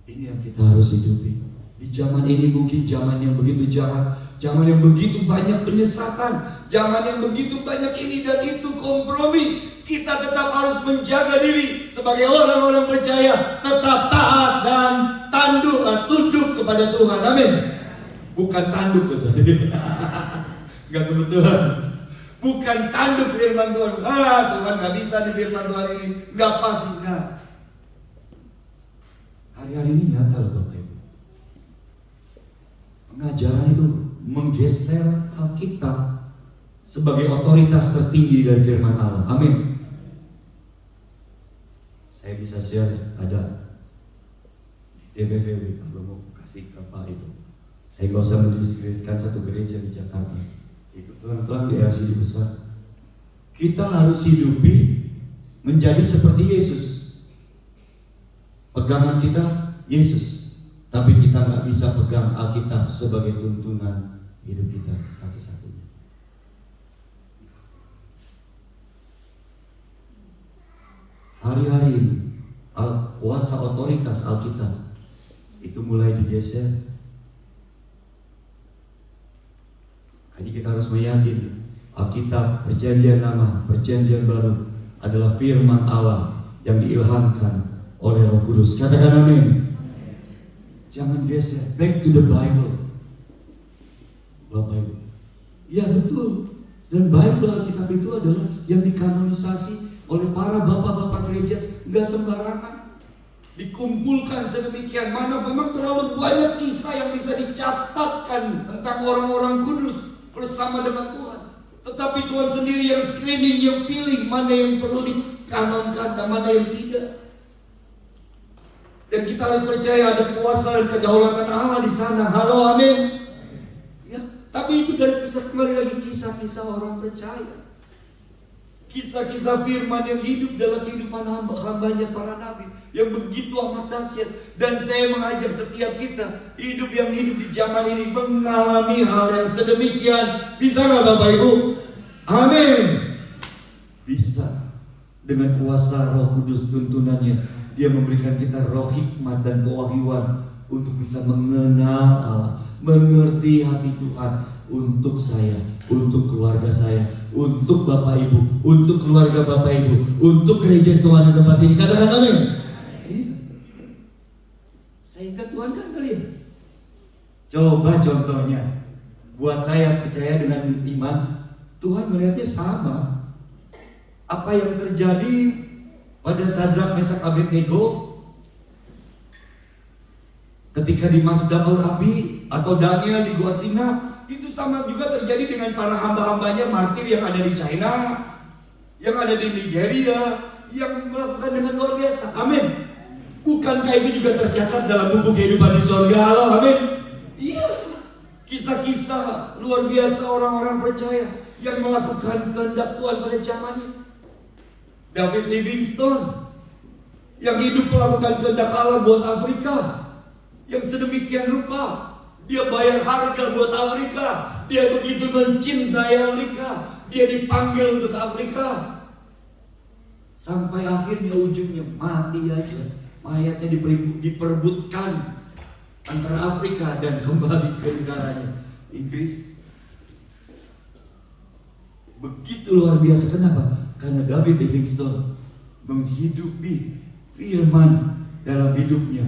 Ini yang kita harus hidupi. Di zaman ini mungkin zaman yang begitu jahat, zaman yang begitu banyak penyesatan, zaman yang begitu banyak ini dan itu kompromi. Kita tetap harus menjaga diri sebagai orang-orang percaya, tetap taat dan tunduk kepada Tuhan. Amin. Bukan tanduk betul. Enggak kebetulan. Bukan tanduk firman Tuhan. Tuhan nggak bisa di firman Tuhan ini, nggak pas, enggak. Hari-hari ini nyata loh Bapak Ibu. Pengajaran itu menggeser Alkitab sebagai otoritas tertinggi dari firman Allah. Amin. Saya bisa share ada di TPVW kalau mau kasih kapal itu. Saya nggak usah mendiskreditkan satu gereja di Jakarta. Itu pelan-pelan di RCD besar. Kita harus hidupi menjadi seperti Yesus. Pegangan kita Yesus, tapi kita nggak bisa pegang Alkitab sebagai tuntunan hidup kita satu-satunya. Hari-hari ini kuasa otoritas Alkitab itu mulai digeser. Jadi kita harus meyakini Alkitab, Perjanjian Lama, Perjanjian Baru adalah firman Allah yang diilhamkan oleh Roh Kudus. Katakan amin. Jangan geser. Back to the Bible. Bapak Ibu. Ya betul. Dan Bible Alkitab itu adalah yang dikanonisasi oleh para bapak-bapak gereja. Enggak sembarangan. Dikumpulkan sedemikian mana, memang terlalu banyak kisah yang bisa dicatatkan tentang orang-orang kudus bersama dengan Tuhan. Tetapi Tuhan sendiri yang screening, yang pilih mana yang perlu dikanonkan dan mana yang tidak. Dan kita harus percaya ada kuasa kedaulatan Allah di sana. Halo, amin. Ya, tapi itu dari kisah, kembali lagi kisah-kisah orang percaya. Kisah-kisah firman yang hidup dalam kehidupan hamba-hambanya para nabi yang begitu amat dahsyat. Dan saya mengajak setiap kita hidup di zaman ini mengalami hal yang sedemikian. Bisa nggak Bapak Ibu? Amin. Bisa. Dengan kuasa Roh Kudus tuntunannya, Dia memberikan kita roh hikmat dan kewahyuan untuk bisa mengenal Allah, mengerti hati Tuhan untuk saya, untuk keluarga saya, untuk Bapak Ibu, untuk keluarga Bapak Ibu, untuk gereja Tuhan di tempat ini. Katakan amin. Iya. Sehingga Tuhan kan kalian. Coba contohnya, buat saya percaya dengan iman, Tuhan melihatnya sama. Apa yang terjadi pada Sadrak, Mesak, Abednego ketika dimasuk dapur api, atau Daniel di Gua Singa, itu sama juga terjadi dengan para hamba-hambanya martir yang ada di China, yang ada di Nigeria, yang melakukan dengan luar biasa. Amin. Bukankah itu juga tercatat dalam buku kehidupan di surga? Halo, amin. Iya. Kisah-kisah luar biasa orang-orang percaya yang melakukan kehendak Tuhan pada zamannya. David Livingstone yang hidup melakukan kehendak Allah buat Afrika, yang sedemikian rupa dia bayar harga buat Afrika. Dia begitu mencintai Afrika, dia dipanggil untuk Afrika, sampai akhirnya ujungnya mati aja, mayatnya diperebutkan antara Afrika dan kembali ke negaranya Inggris. begitu luar biasa. Kenapa? Karena David Livingstone menghidupi firman dalam hidupnya,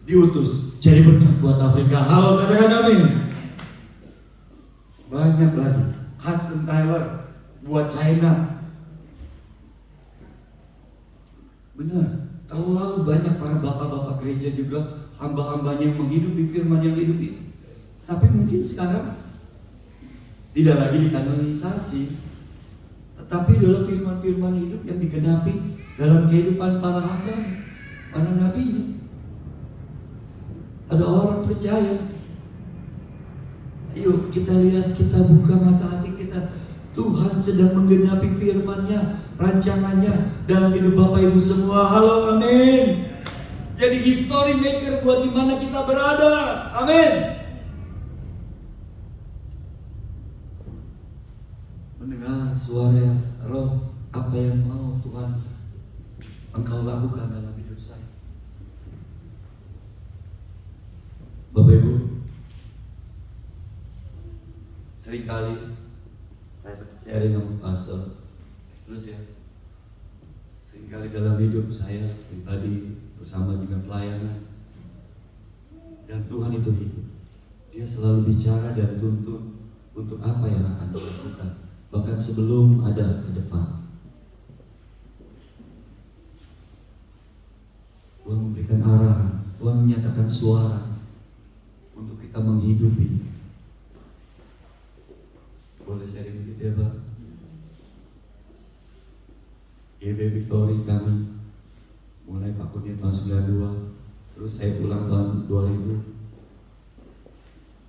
diutus jadi berkat buat Afrika. Halo, katakan amin. Banyak lagi. Hudson Taylor buat China. Benar. Tahu lalu banyak para bapak-bapak gereja juga, hamba-hambanya yang menghidupi firman yang hidup itu. Tapi mungkin sekarang tidak lagi dikanonisasi, tetapi adalah firman-firman hidup yang digenapi dalam kehidupan para hamba, para nabi. Ada orang percaya. Yuk kita lihat, kita buka mata hati kita. Tuhan sedang menggenapi firman-Nya, rancangannya dalam hidup Bapak Ibu semua. Halo, amin. Jadi history maker buat di mana kita berada. Amin. Mendengar suara Roh, apa yang mau Tuhan Engkau lakukan dalam hidup saya. Bapak Ibu, seringkali saya percaya dengan pastor, terus ya, seringkali dalam hidup saya pribadi bersama dengan pelayanan, dan Tuhan itu hidup. Dia selalu bicara dan tuntun untuk apa yang akan dilakukan, bahkan sebelum ada ke depan. Tuhan memberikan arahan, Tuhan menyatakan suara untuk kita menghidupi. Boleh sharing begitu ya Pak? GB Victory kami mulai Pak Kurnia tahun 92, terus saya pulang tahun 2000,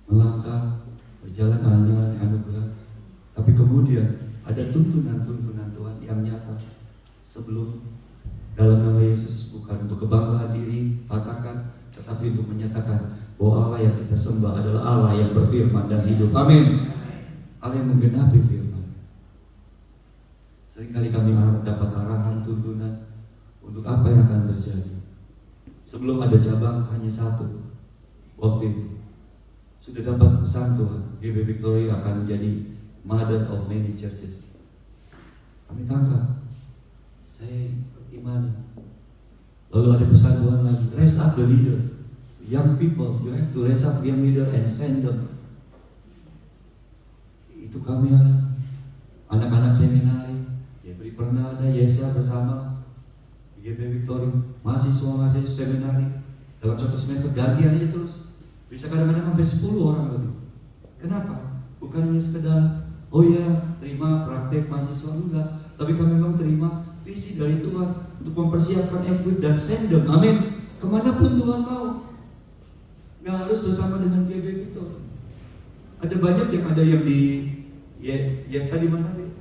melangkah berjalan hanya anugerah. Tapi kemudian ada tuntunan-tuntunan Tuhan yang nyata sebelum, dalam nama Yesus, bukan untuk kebanggaan diri, katakan, tetapi untuk menyatakan bahwa Allah yang kita sembah adalah Allah yang berfirman dan hidup. Amin. Allah yang menggenapi firman. Seringkali kami dapat arahan, tuntunan untuk apa yang akan terjadi. Sebelum ada cabang hanya satu, waktu itu sudah dapat pesan Tuhan, GB Victory akan menjadi mother of many churches. Kami tangkap, saya imani. Lalu ada pesan Tuhan lagi, raise up the leader, young people, you have to raise up young leader and send them. Itu kami anak-anak seminari, Jeffrey pernah ada, Yesa bersama GB Victory, mahasiswa seminari dalam satu semester gantian aja terus, bisa kadang-kadang sampai 10 orang lebih. Kenapa? Bukan hanya sekedar oh ya terima praktek mahasiswa, enggak, tapi kami memang terima visi dari Tuhan untuk mempersiapkan equip dan send them. Amin. Kemanapun Tuhan mau, nggak harus bersama dengan GB Victory. Ada banyak yang ada yang di ya tadi mana nih?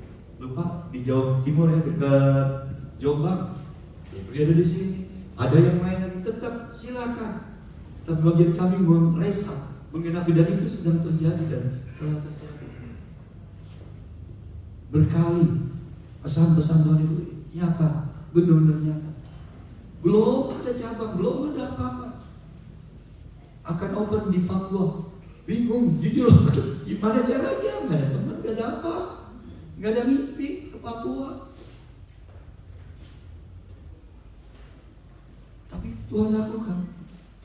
Lupa, di Jawa Timur ya, dekat Jombang. Ya ada di sini. Ada yang lain lagi, tetap silakan. Tapi bagian kami raise up, menggenapi, dan itu sedang terjadi dan telah terjadi. Berkali pesan-pesan Tuhan itu nyata, benar-benar nyata. Belum ada cabang, belum ada apa-apa. Akan open di Papua. Bingung, jujur, gimana caranya? Nggak ada teman, nggak ada apa, nggak ada mimpi ke Papua. Tapi Tuhan lakukan.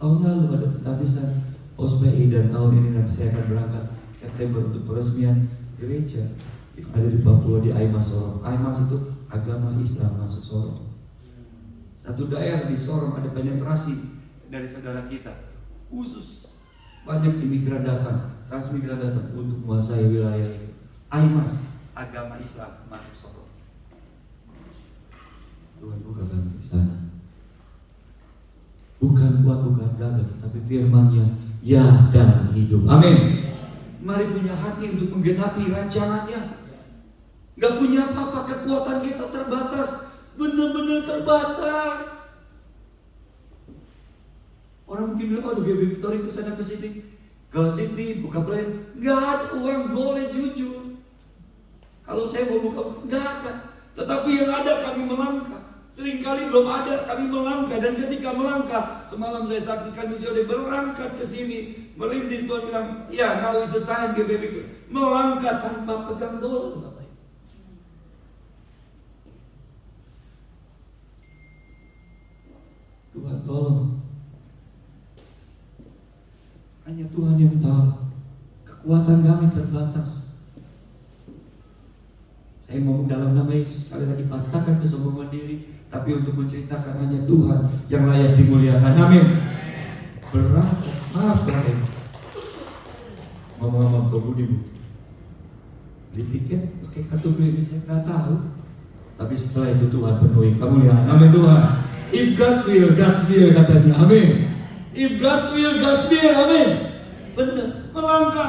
Tahun lalu ada pentabisan OSPI, dan tahun ini nanti saya akan berangkat September untuk peresmian gereja yang ada di Papua, di Aimas Sorong. Aimas itu agama Islam masuk Sorong. Satu daerah di Sorong ada penetrasi dari saudara kita, khusus banyak imigran datang, transmigran datang untuk menguasai wilayah itu. Aimas, agama Islam masuk Sorong. Tuhan bukakan di sana. Bukan kuat, bukan gagah, tetapi firman-Nya ya dan hidup. Amin. Mari punya hati untuk menggenapi rancangan-Nya. Gak punya apa-apa, kekuatan kita terbatas, benar-benar terbatas. Orang mungkin bilang, aduh GB Victory kesana kesini, ke Sydney buka plan, nggak ada uang, boleh jujur. Kalau saya mau buka, nggak ada. Tetapi yang ada kami melangkah. Seringkali belum ada, kami melangkah, dan ketika melangkah, semalam saya saksikan misioner berangkat ke sini, merintis. Tuhan bilang, ya now is the time GB Victory, melangkah tanpa pegang dolar, Bapak. Tuhan tolong. Hanya Tuhan yang tahu. Kekuatan kami terbatas. Saya ngomong dalam nama Yesus sekali lagi, patahkan kesombongan diri, tapi untuk menceritakan hanya Tuhan yang layak dimuliakan. Amin. Berangkat, maaf Bapak. Ngomong-ngomong ke Budi, beli tiket pakai kartu kredit saya nggak tahu. Tapi setelah itu Tuhan penuhi. Kamu lihat, amin Tuhan. If God's will, God's will katanya, amin. If God's will, God's will, amin. Benar, melangkah.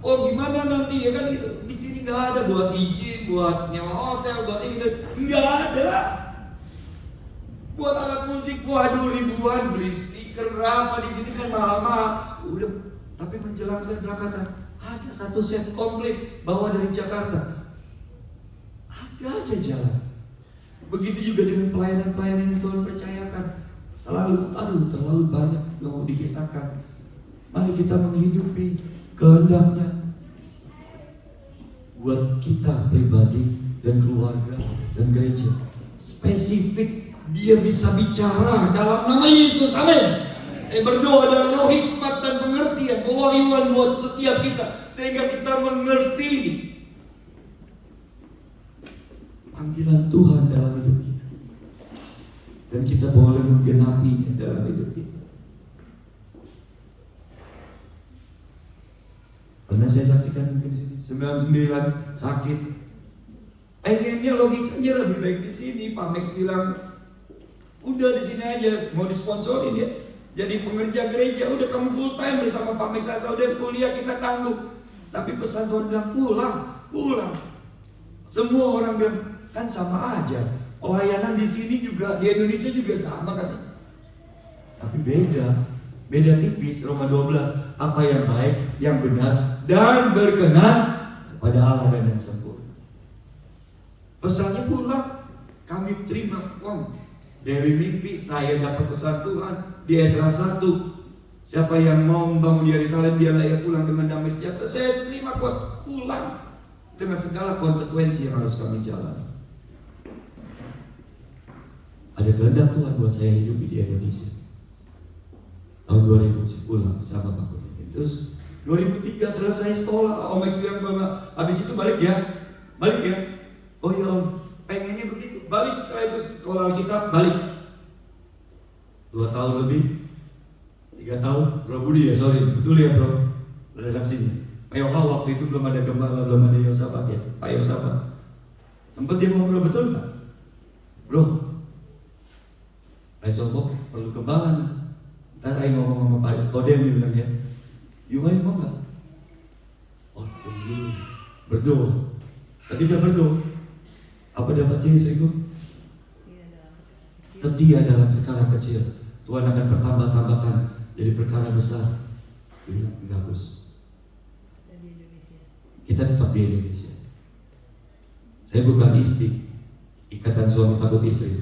Oh gimana nanti ya kan gitu. Di sini nggak ada buat izin, buat nyewa hotel, buat ini, nggak ada. Buat alat musik, waduh ribuan, beli speaker berapa di sini kan mahal-mahal. Udah, tapi menjelang keberangkatan ada satu set komplit bawa dari Jakarta. Ada aja jalan. Begitu juga dengan pelayanan-pelayanan yang Tuhan percayakan. Terlalu banyak yang mau dikisahkan. Mari kita menghidupi kehendaknya buat kita pribadi dan keluarga dan gereja. Spesifik dia bisa bicara dalam nama Yesus, amin. Saya berdoa dan roh hikmat dan pengertian, pewahyuan buat setiap kita, sehingga kita mengerti panggilan Tuhan dalam hidup kita, dan kita boleh menggenapinya dalam hidup kita. Pernah saya saksikan mungkin di sini 99 sakit. Akhirnya logikanya lebih baik di sini. Pak Max bilang, udah di sini aja, mau disponsorin ya. Jadi pengerja gereja, udah kamu full time bersama Pak Max Asa, udah kuliah kita tanggung. Tapi pesan Tuhan bilang pulang. Semua orang bilang kan sama aja. Pelayanan di sini juga, di Indonesia juga sama kan. Tapi beda tipis. Roma 12, apa yang baik, yang benar dan berkenan kepada Allah dan yang sempurna. Pesannya pulang, kami terima. Dari mimpi saya dapat pesan Tuhan di Esra 1. Siapa yang mau membangun Yerusalem, dia layak pulang dengan damai sejahtera. Saya terima kuat pulang dengan segala konsekuensi yang harus kami jalani. Ada kehendak Tuhan buat saya hidup di Indonesia. Tahun 2000 pulang bersama Pak Kurniawan. Terus 2003 selesai sekolah. Om Max bilang, habis itu balik ya. Oh ya Om, pengennya begitu. Balik setelah itu sekolah Alkitab, balik. 2 tahun lebih, 3 tahun. Bro Budi ya, sorry, betul ya bro. Ada saksinya. Pak Yoha waktu itu belum ada gembala, belum ada Yosafat ya. Pak Yosafat. Sempat dia ngobrol, betul nggak? Bro, Resofok perlu gembala nih. Ntar Ayo ngomong sama Pak Kodem, dia bilang ya. Yuk ayo mau nggak? Oh tunggu, berdoa. Ketika berdoa, apa dapatnya istriku? Setia dalam perkara kecil, Tuhan akan bertambah-tambahkan jadi perkara besar. Dia bilang, enggak Gus, kita tetap di Indonesia. Saya bukan istri, ikatan suami takut istri.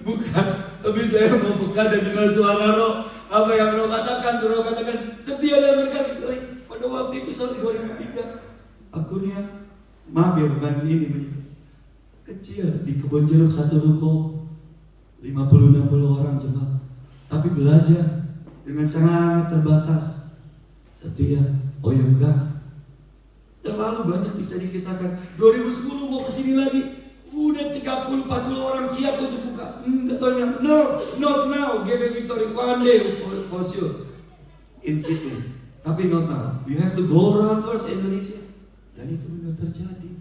Bukan, tapi saya mau buka dan dengar suara roh. Apa yang roh katakan, roh katakan setia dalam perkara. Pada waktu itu sorry 2003, akunnya maaf ya, bukan ini kecil di Kebon Jeruk, satu ruko 50-60 orang jemaat, tapi belajar dengan sangat terbatas, setia. Oh ya enggak, terlalu banyak bisa dikisahkan. 2010 mau kesini lagi, udah 30-40 orang siap untuk buka. Enggak tahu yang no, not now. GB Victory one day for sure in Sydney, tapi not now. You have to go around first Indonesia. Dan itu benar terjadi.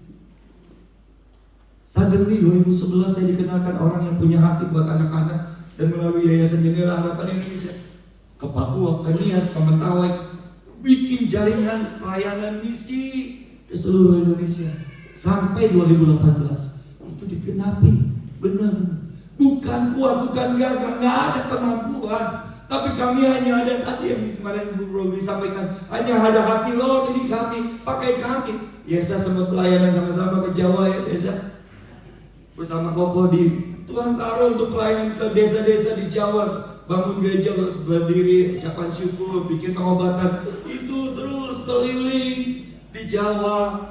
Suddenly 2011 saya dikenalkan orang yang punya hati buat anak-anak, dan melalui Yayasan Jendela Harapan Indonesia ke Papua, ke Nias, ke Mentawai, bikin jaringan pelayanan misi ke seluruh Indonesia sampai 2018. Itu dikenapi, benar. Bukan kuat, bukan gagah, nggak ada kemampuan. Tapi kami hanya ada, tadi yang kemarin Bu Bro disampaikan, hanya ada hati loh, jadi kami, pakai kami. Yesa sempat pelayanan sama-sama ke Jawa ya Yesa, bersama Koko di Tuhan taruh untuk pelayanan ke desa-desa di Jawa, bangun gereja, berdiri, ucapan syukur, bikin pengobatan, itu terus keliling di Jawa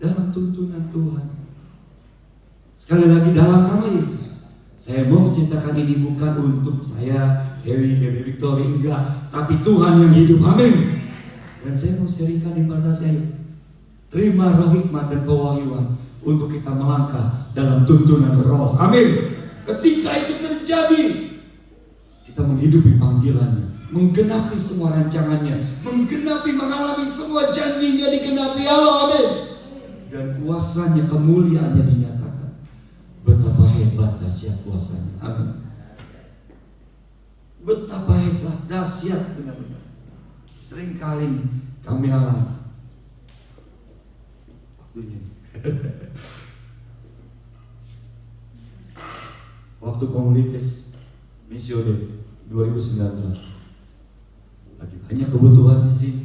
dalam tuntunan Tuhan. Sekali lagi dalam nama Yesus, saya mau ceritakan ini bukan untuk saya, Dewi Victory, enggak, tapi Tuhan yang hidup. Amin. Dan saya mau sharingkan ibadah saya. Terima roh hikmat dan pewahyuan untuk kita melangkah dalam tuntunan roh. Amin. Ketika itu terjadi, kita menghidupi panggilannya, menggenapi semua rancangannya, mengalami semua janjinya digenapi. Halo, amin. Dan kuasanya, kemuliaannya dinyatakan. Betapa hebat dahsyat kuasanya. Amin. Betapa hebat dahsyat benar-benar. Seringkali kami alami waktunya. Waktu komunitas Misiode 2019, lagi banyak kebutuhan di sini,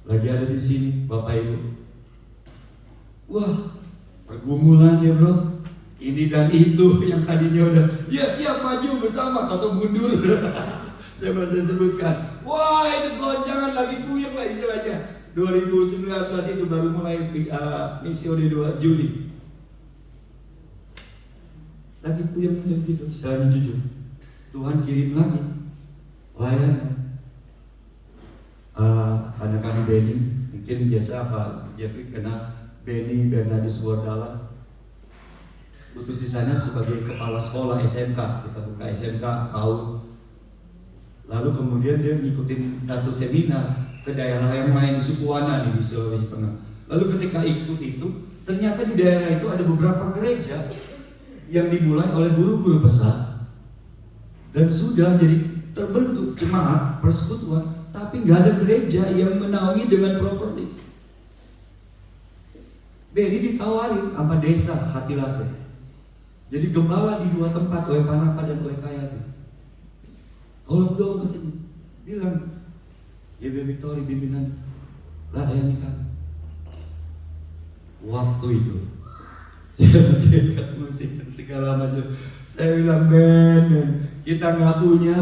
lagi ada di sini Bapak Ibu. Wah, pergumulan ya bro, ini dan itu yang tadinya udah ya siap maju bersama atau mundur. Saya masih sebutkan, wah itu goncangan lagi puyeng lah istilahnya. 2019 itu baru mulai Misiode 2 Juli. Lagi puyeng gitu, istilahnya jujur. Tuhan kirim lagi layanan. Anak-anak Beni, mungkin biasa apa Jeffrey kenal Beni Bernadis Wardala, putus di sana sebagai kepala sekolah SMK. Kita buka SMK PAUD. Lalu kemudian dia ngikutin satu seminar ke daerah yang lain di Sukuwana di Sulawesi Tengah. Lalu ketika ikut itu, ternyata di daerah itu ada beberapa gereja yang dimulai oleh guru-guru besar dan sudah jadi terbentuk jemaat persekutuan, tapi nggak ada gereja yang menaungi dengan properti. Beni ditawarin sama desa Hatilase. Jadi gembala di 2 tempat, Oe Panapa dan Oe Kayabi. Tolong dong katanya, bilang YB Victory pimpinan layani kami. Waktu itu saya bagikan musik dan segala macam. Saya bilang Ben, kita nggak punya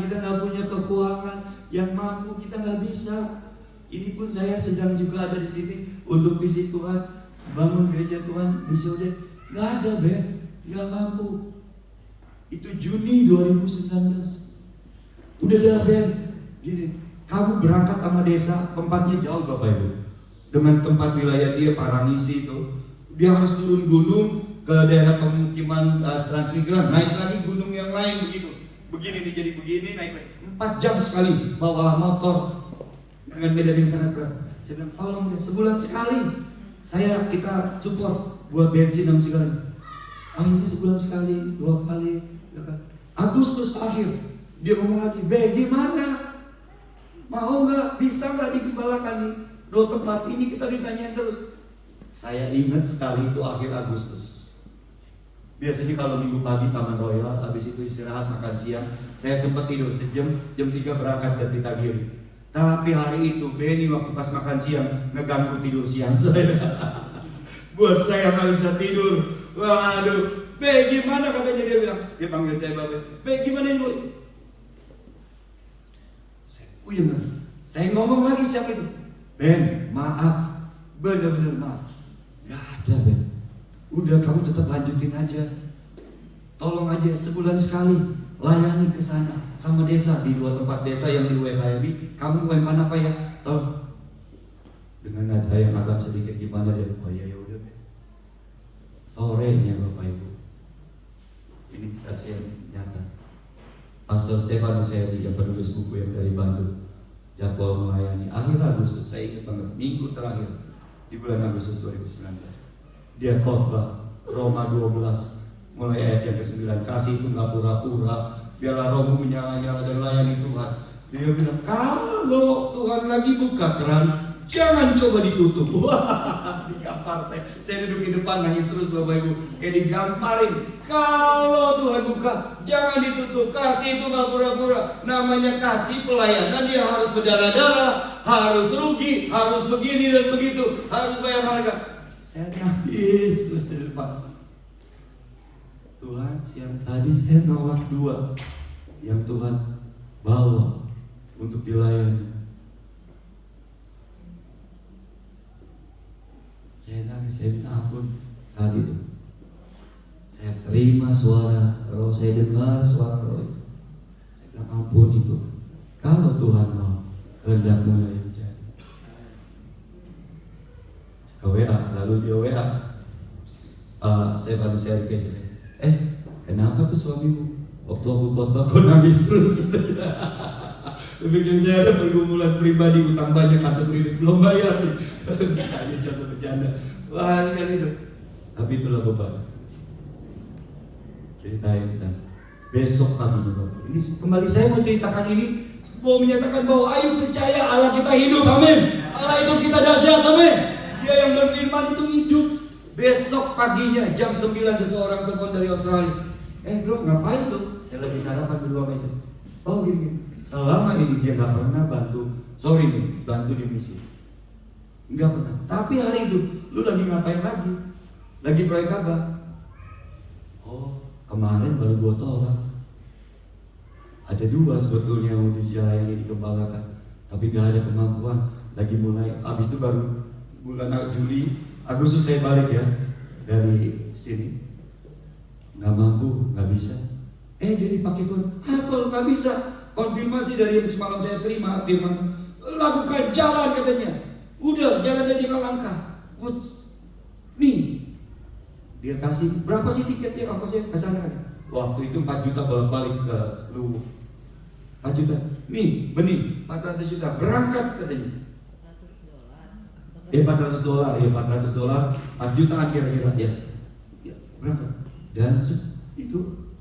kita nggak punya kekuatan yang mampu, kita nggak bisa. Ini pun saya sedang juga ada di sini untuk visi Tuhan, bangun gereja Tuhan Misiode. Nggak ada Ben, nggak mampu. Itu Juni 2019. Udah dah Ben, gini, kamu berangkat sama desa, tempatnya jauh Bapak Ibu. Dengan tempat wilayah dia Parangisi itu, dia harus turun gunung ke daerah pemukiman Transmigran, naik lagi gunung yang lain begitu. Begini nih jadi begini, naik lagi 4 jam sekali bawa motor dengan medan yang sangat berat. Saya bilang tolong deh, sebulan sekali kita support buat bensin dan segala. Ini sebulan sekali, 2 kali, ya kan? Agustus akhir dia ngomong lagi, gimana? Mau nggak? Bisa nggak digembalakan nih? 2 tempat ini kita ditanyain terus. Saya ingat sekali itu akhir Agustus. Biasanya kalau minggu pagi Taman Royal, habis itu istirahat makan siang, saya sempat tidur sejam, jam 3 berangkat ke Pitagiri. Tapi hari itu Beni waktu pas makan siang ngeganggu tidur siang saya. Buat saya nggak bisa tidur. Waduh, gimana katanya dia bilang, dia panggil saya Babe. Gimana ini? Saya ngomong lagi siapa itu? Ben, maaf, bener-bener maaf. Gak ada Ben. Udah kamu tetap lanjutin aja. Tolong aja sebulan sekali layani ke sana sama desa di 2 tempat desa yang di WKB. Kamu mana apa ya? Tolong. Dengan nada yang agak sedikit gimana dia? Oh ya udah Ben. Sorenya Bapak Ibu. Ini saksi yang nyata. Pastor Stefanus Heri yang penulis buku yang dari Bandung, jadwal melayani akhir Agustus, saya ingat banget, minggu terakhir di bulan Agustus 2019 dia khotbah Roma 12 mulai ayat yang ke-9, kasih itu gak pura-pura, biarlah rohmu menyala-nyala dan layani Tuhan. Dia bilang kalau Tuhan lagi buka keran, jangan coba ditutup. Wah, digampar saya duduk di depan nangis terus Bapak Ibu, kayak digamparin. Kalau Tuhan buka, jangan ditutup. Kasih itu gak pura-pura. Namanya kasih pelayanan, dia harus berdarah-darah, harus rugi, harus begini dan begitu, harus bayar harga. Saya nangis terus di depan. Tuhan, siang tadi saya nolak 2 yang Tuhan bawa untuk dilayani. Saya nangis, saya minta ampun saat itu. Saya terima suara roh, saya dengar suara roh itu. Saya bilang ampun itu. Kalau Tuhan mau, kehendakmu yang jadi. Ke WA, lalu dia WA. Saya baru share ke sini. Kenapa tuh suamimu? Waktu aku khotbah kok nangis terus. Bikin saya ada pergumulan pribadi, utang banyak, kartu kredit belum bayar. Bisa aja jatuh bercanda. Wah, kan itu. Tapi itulah beban. Ceritain dan besok pagi Bapak. Ini kembali saya mau ceritakan ini, mau menyatakan bahwa ayo percaya Allah kita hidup, amin. Allah itu kita dahsyat, amin. Dia yang berfirman itu hidup. Besok paginya jam 9 seseorang telepon dari Australia. Bro, ngapain lu? Saya lagi sarapan berdua sama istri. Oh gini, selama ini dia gak pernah bantu di misi. Enggak pernah. Tapi hari itu, lu lagi ngapain lagi? Lagi proyek apa? Oh, kemarin baru gua tolak. Ada 2 sebetulnya yang udah dilayani dikembangkan, tapi gak ada kemampuan. Lagi mulai, abis itu baru bulan Juli, Agustus saya balik ya dari sini. Gak mampu, gak bisa. Dia dipakai Tuhan. Apa gak bisa? Konfirmasi dari yang semalam saya terima firman, lakukan jalan katanya. Udah, jalan aja dengan langkah. Nih, dia kasih berapa sih tiketnya? Apa sih kesana kan? Waktu itu 4 juta bolak-balik ke seluruh 4 juta. Nih, benih 400 juta berangkat katanya. $400, ya $400, 4 jutaan kira-kira ya. Berangkat. Dan itu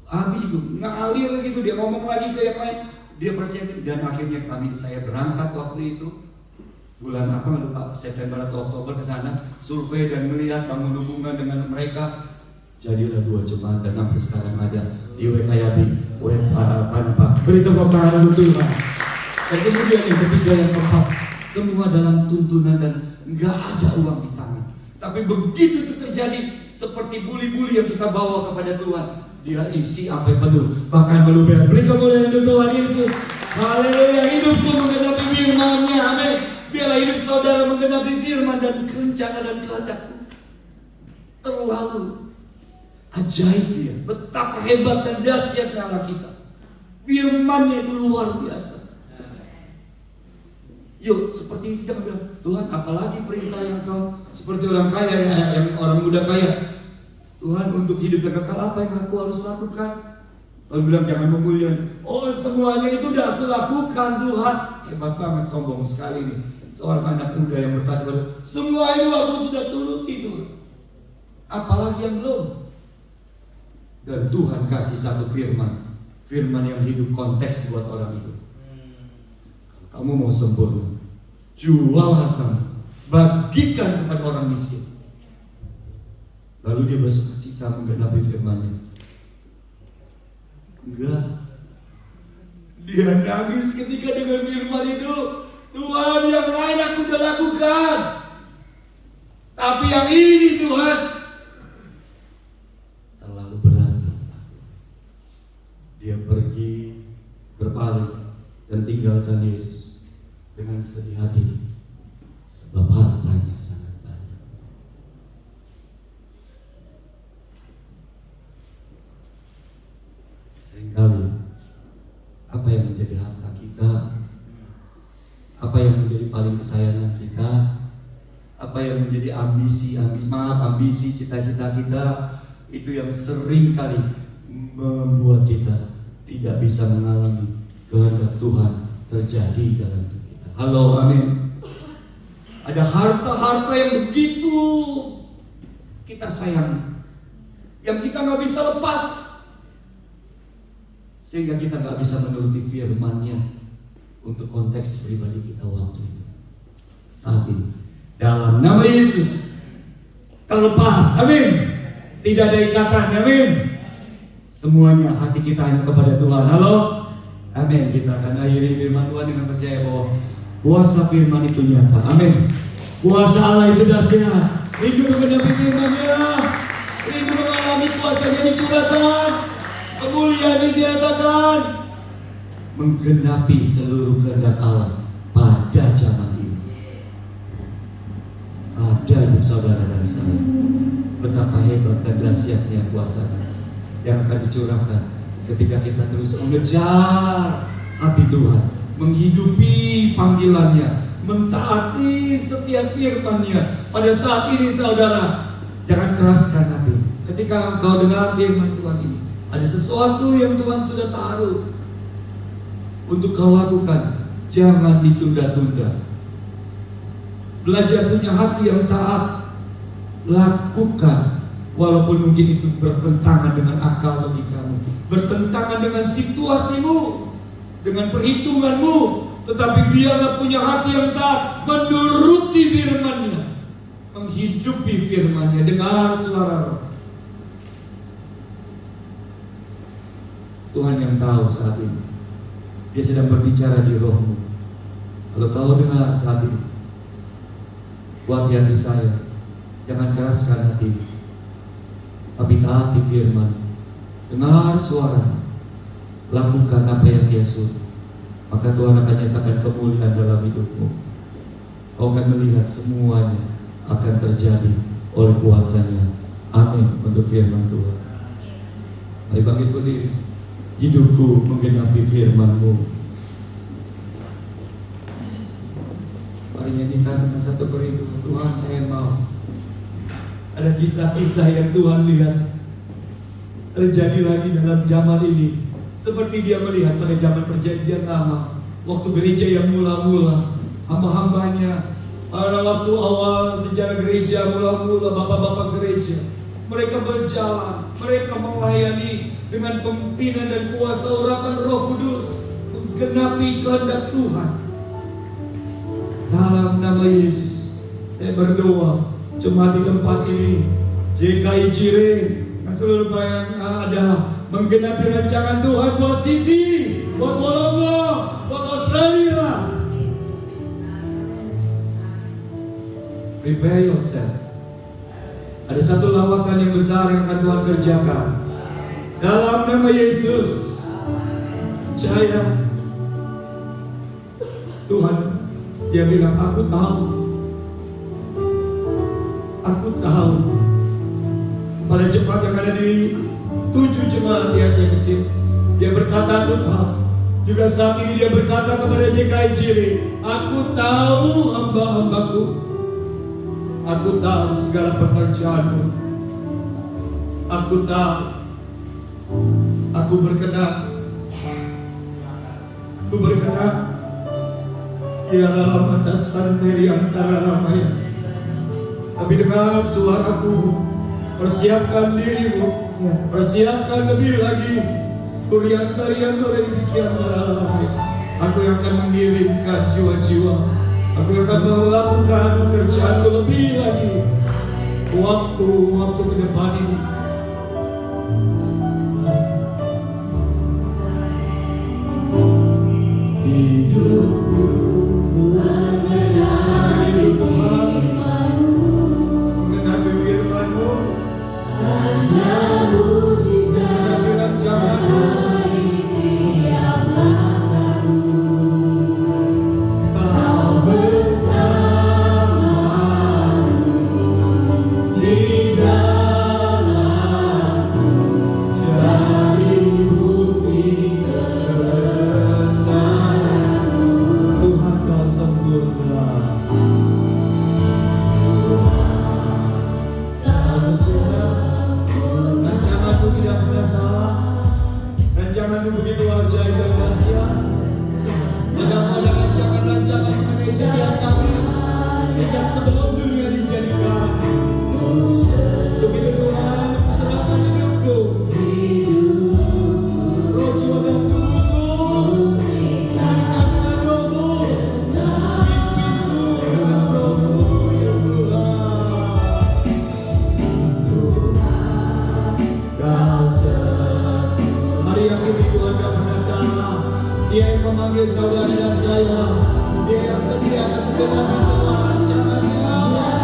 habis itu ngalir gitu, dia ngomong lagi ke yang lain, dia persiapin, dan akhirnya saya berangkat waktu itu bulan apa lupa, September atau Oktober ke sana, survei dan melihat bangun hubungan dengan mereka. Jadilah 2 jemaat dan sampai sekarang ada di WKYB, Panapa. Beri tepuk tangan untuk Tuhan. Dan kemudian yang ketiga, yang keempat, semua dalam tuntunan dan nggak ada uang di tangan. Tapi begitu itu terjadi, seperti buli-buli yang kita bawa kepada Tuhan, dia isi sampai penuh, bahkan meluber. Beri kemuliaan untuk Tuhan Yesus. Haleluya. Hidupku menggenapi firman-Nya, amin. Biarlah hidup saudara menggenapi firman dan rencana dan kehendak-Ku. Terlalu ajaib dia, betapa hebat dan dahsyatnya Allah kita. Firman-Nya itu luar biasa. Yuk, seperti kita bilang, Tuhan apalagi perintah yang Kau, seperti orang kaya, yang orang muda kaya. Tuhan, untuk hidup yang kekal apa yang aku harus lakukan? Tuhan bilang jangan memuliakan. Oh, semuanya itu udah aku lakukan Tuhan. Hebat banget, sombong sekali nih seorang anak muda yang berkata, semua itu aku sudah turuti Tuhan. Apalagi yang belum. Dan Tuhan kasih satu firman yang hidup konteks buat orang itu. Kamu mau sempurna, jual hartamu, bagikan kepada orang miskin. Lalu dia bersukacita menggenapi firman-Nya. Enggak, dia nangis ketika dengar firman itu. Tuhan, yang lain aku udah lakukan, tapi yang ini Tuhan terlalu berat. Dia pergi berpaling dan tinggalkan Yesus dengan sedih hati, sebab hartanya sangat banyak. Seringkali apa yang menjadi harta kita, apa yang menjadi paling kesayangan kita, apa yang menjadi ambisi, cita-cita kita, itu yang sering kali membuat kita tidak bisa mengalami kehendak Tuhan terjadi dalam hidup kita. Halo, amin. Ada harta-harta yang begitu kita sayang, yang kita nggak bisa lepas, sehingga kita nggak bisa menuruti firman-Nya untuk konteks pribadi kita waktu itu. Saat ini, dalam nama Yesus, terlepas, amin. Tidak ada ikatan, amin. Semuanya hati kita hanya kepada Tuhan. Halo. Amin. Kita akan akhiri firman Tuhan dengan percaya bahwa kuasa firman itu nyata. Amin. Kuasa Allah itu dahsyat. Rindu menggenapi firman-Nya, rindu mengalami kuasa-Nya dicurahkan, kemuliaan dinyatakan, menggenapi seluruh kehendak Allah pada zaman ini. Ada hidup saudara dan saya, betapa hebat dan dahsyatnya kuasa-Nya. yang akan dicurahkan ketika kita terus mengejar hati Tuhan, menghidupi panggilannya, mentaati setiap firman-Nya. Pada saat ini saudara, jangan keraskan hati. Ketika engkau dengar firman Tuhan ini, ada sesuatu yang Tuhan sudah taruh untuk kau lakukan. Jangan ditunda-tunda. Belajar punya hati yang taat, lakukan. Walaupun mungkin itu bertentangan dengan akal logikamu, bertentangan dengan situasimu, dengan perhitunganmu, tetapi biarlah punya hati yang taat, menuruti firman-Nya, menghidupi firman-Nya, dengar suara Roh. Tuhan yang tahu saat ini, Dia sedang berbicara di rohmu. Kalau kau dengar saat ini, buat hati saya, jangan keraskan hati, tapi taati firman, dengar suara, lakukan apa yang Dia suruh, maka Tuhan akan nyatakan kemuliaan dalam hidupmu. Kau akan melihat semuanya akan terjadi oleh kuasa-Nya. Amin untuk firman Tuhan. Mari bangkit berdiri. Hidupku menggenapi firman-Mu. Mari nyanyikan dengan satu kerindu. Tuhan, saya mau. Ada kisah-kisah yang Tuhan lihat terjadi lagi dalam zaman ini, seperti Dia melihat pada zaman perjanjian lama, waktu gereja yang mula-mula, hamba-hambanya, pada waktu awal sejarah gereja mula-mula, bapak-bapak gereja, mereka berjalan, mereka melayani dengan pimpinan dan kuasa urapan Roh Kudus, menggenapi kehendak Tuhan. Dalam nama Yesus, saya berdoa, jemaat di tempat ini, JKI Jire, dan seluruh yang ada, menggenapi rancangan Tuhan buat Siti, buat Wolongo, buat Australia. Prepare yourself. Ada satu lawatan yang besar yang akan Tuhan kerjakan. Dalam nama Yesus, percaya Tuhan, Dia bilang, aku tahu. Aku tahu. Pada jemaat yang ada di 7 jemaat di Asia Kecil, Dia berkata, aku tahu. Juga saat ini Dia berkata kepada JKI Jiri, aku tahu hamba-hambaku. Aku tahu segala pekerjaanmu. Aku tahu. Aku berkenan. Aku berkenan. Biarlah mata sendiri antara ramai. Tapi dengar suaraku. Persiapkan dirimu. Persiapkan lebih lagi. Turian-tarian antara ramai. Aku yang akan mengirimkan jiwa-jiwa. Aku akan melakukan pekerjaanku lebih lagi. Waktu-waktu ke depan ini. Hidupku mengenapi firman-Mu, mengenapi firman-Mu, karena mujizat menyertai tiap langkahku. Kau bersamaku di dalamku, jadi bukti kebesaran-Mu. Tuhan, Kau sempurna. Rancangan-Mu tidak pernah salah. Rancangan-Mu begitu ajaib dan dahsyat. Ada rancangan-rancangan mengenai setiap kami sejak sebelum dunia dijadikan. Untuk itu Tuhan, aku serahkan hidupku, roh, jiwa dan tubuhku. Dengan Roh-Mu, pimpinku dengan Roh-Mu, ya Tuhan. Kau sempurna. Mari yakini Tuhan gak pernah salah. Dia yang memanggil saudara dan saya. Dia yang setia akan menggenapi semua rancangan-Nya.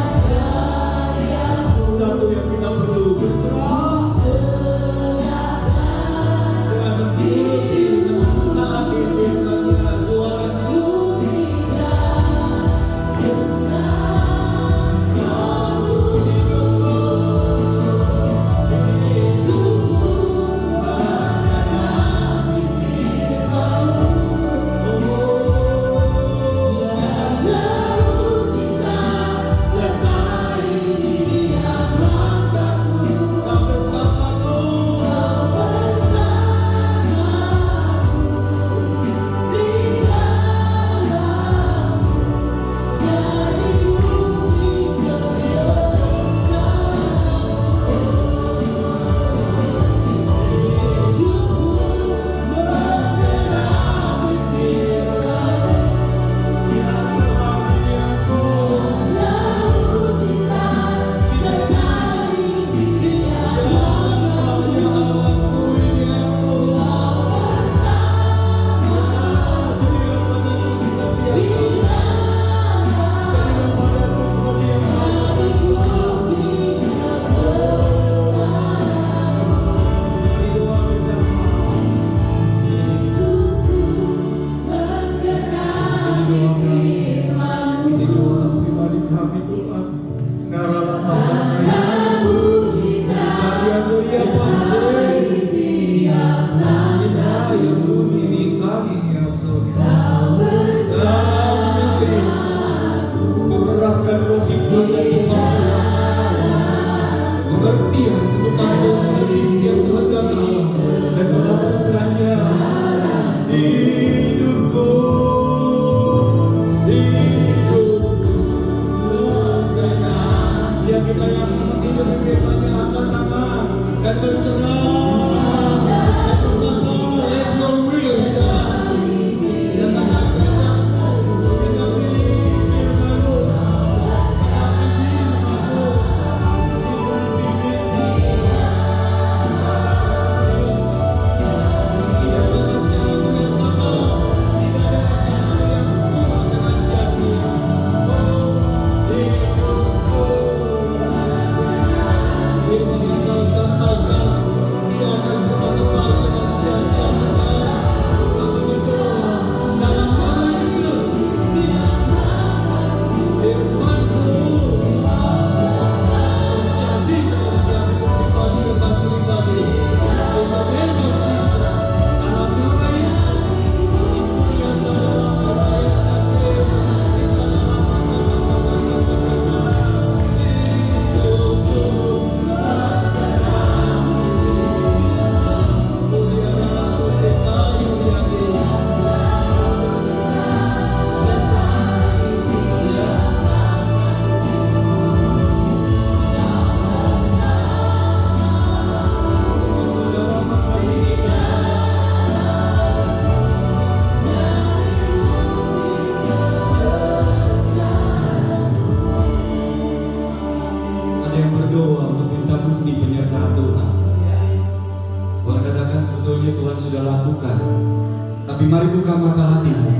Tapi mari buka mata hatimu.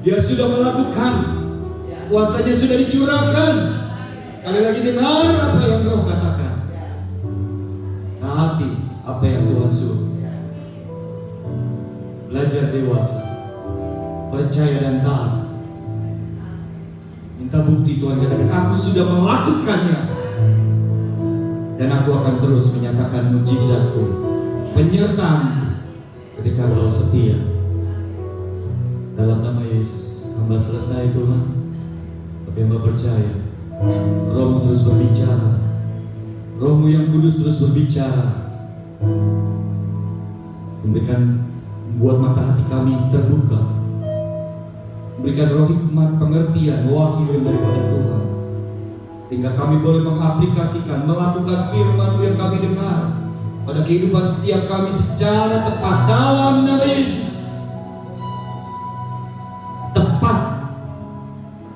Dia sudah melakukan. Kuasanya sudah dicurahkan. Sekali lagi dengar apa yang Roh katakan. Taati apa yang Tuhan suruh. Belajar dewasa, percaya dan taat. Minta bukti. Tuhan katakan, aku sudah melakukannya, dan aku akan terus menyatakan mujizatku, penyertaanku, ketika kau setia. Dalam nama Yesus, hamba selesai Tuhan. Tapi hamba percaya Roh-Mu terus berbicara, Roh-Mu yang kudus terus berbicara, membuat mata hati kami terbuka, memberikan roh hikmat, pengertian, wahyu yang daripada Tuhan, sehingga kami boleh mengaplikasikan, melakukan firman-Mu yang kami dengar pada kehidupan setiap kami secara tepat dalam nama Yesus. Tepat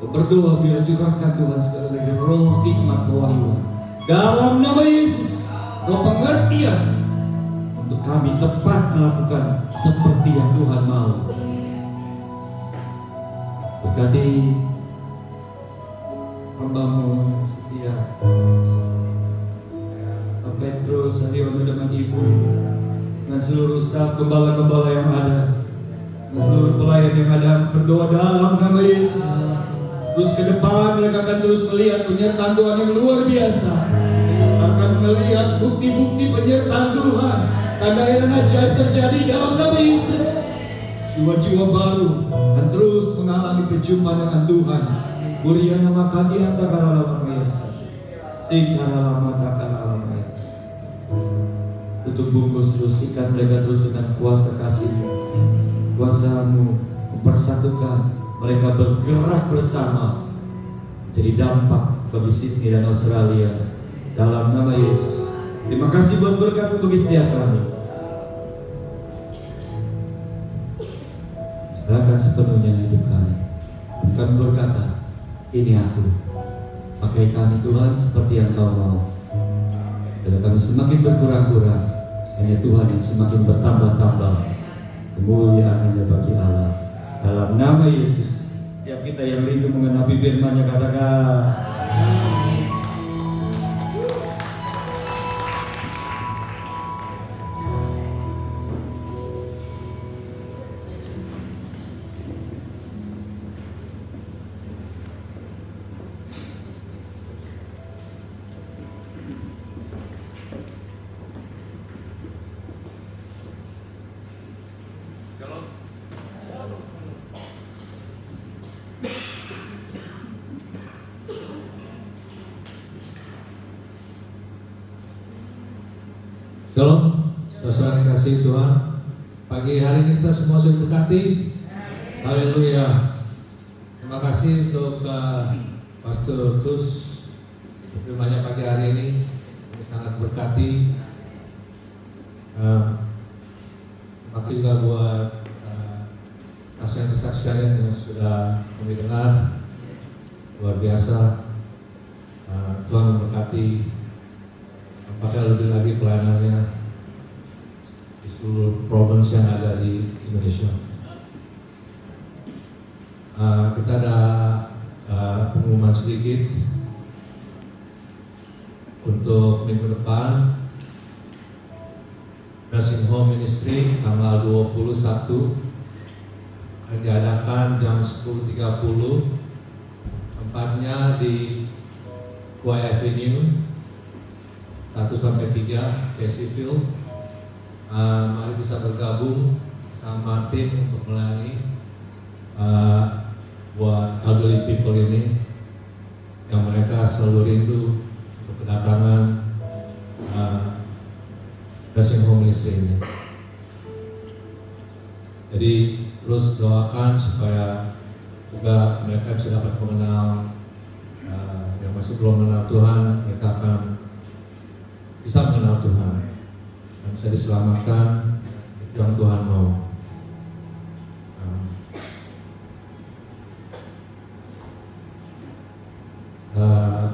berdoa bila curahkan Tuhan sekali lagi roh hikmat, pewahyuan dalam nama Yesus, roh pengertian untuk kami tepat melakukan seperti yang Tuhan mau. Berkati hamba-Mu yang setia, Pak Petrus, Haryono dengan Ibu, dengan seluruh staf gembala-gembala yang ada, dan seluruh pelayan yang ada, berdoa dalam nama Yesus. Terus ke depan mereka akan terus melihat penyertaan Tuhan yang luar biasa, akan melihat bukti-bukti penyertaan Tuhan, tanda yang ajaib terjadi dalam nama Yesus. Jiwa-jiwa baru dan terus mengalami perjumpaan dengan Tuhan. Buriana makan di antara lama Yesus, sikara lama takara lama. Tutup bungkus terus, ikat mereka terus dengan kuasa kasih-Mu, kuasa-Mu mempersatukan mereka, bergerak bersama jadi dampak bagi Sydney dan Australia dalam nama Yesus. Terima kasih buat berkat bagi setiap kami. Serahkan sepenuhnya hidup kami. Kami berkata, ini aku, pakai kami Tuhan seperti yang Kau mau. Bila kami semakin berkurang-kurang, hanya Tuhan yang semakin bertambah-tambah. Kemuliaan hanya bagi Allah. Dalam nama Yesus, setiap kita yang rindu mengenapi firman-Nya katakan Shalom, saudara kasih Tuhan. Pagi hari ini kita semua sudah berkati. Haleluya. Terima kasih untuk Pastor Tus firman-Nya pagi hari ini sangat berkati. Terima kasih juga buat saksian-saksian yang sudah kami dengar, luar biasa. Tuhan memberkati, apakah lebih lagi pelayanannya di seluruh provinsi yang ada di Indonesia. Kita ada pengumuman sedikit untuk minggu depan. Nursing Home Ministry tanggal 21 akan diadakan jam 10.30, tempatnya di Kuai Avenue 1-3 Caseyville. Mari bisa bergabung sama tim untuk melayani buat elderly people ini yang mereka selalu rindu untuk kedatangan Nursing Home Ministry ini. Jadi terus doakan supaya juga mereka bisa dapat mengenal, yang masih belum mengenal Tuhan, mereka akan bisa mengenal Tuhan dan bisa diselamatkan yang Tuhan mau.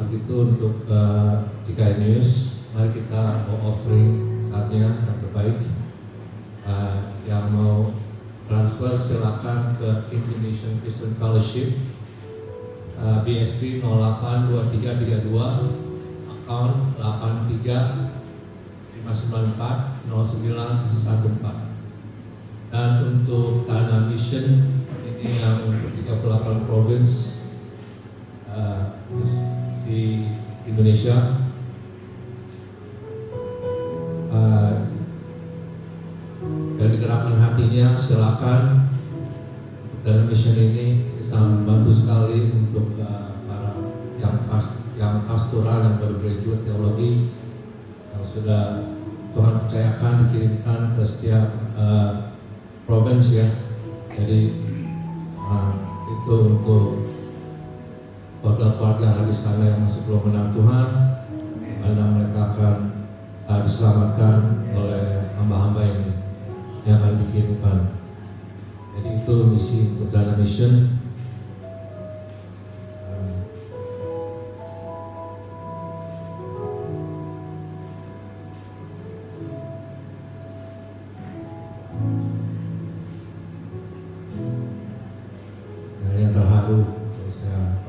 Begitu untuk GKI News. Mari kita mau offering saatnya yang terbaik. Yang mau transfer silakan ke Indonesian Christian Fellowship, BSP 082332, account 8359400914. Dan untuk Dana Mission ini yang untuk 38 provinsi di Indonesia. Dan digerakkan hatinya, silakan untuk dalam mission ini bisa membantu sekali untuk para yang pastoral, yang baru graduate teologi, yang sudah Tuhan percayakan dikirimkan ke setiap provinsi ya. Jadi itu untuk keluarga-keluarga yang ada di sana yang masih belum mengenal Tuhan, karena mereka akan diselamatkan oleh hamba-hamba ini yang akan dikirimkan. Jadi itu misi untuk Dana Mission. Saya terharu kalau saya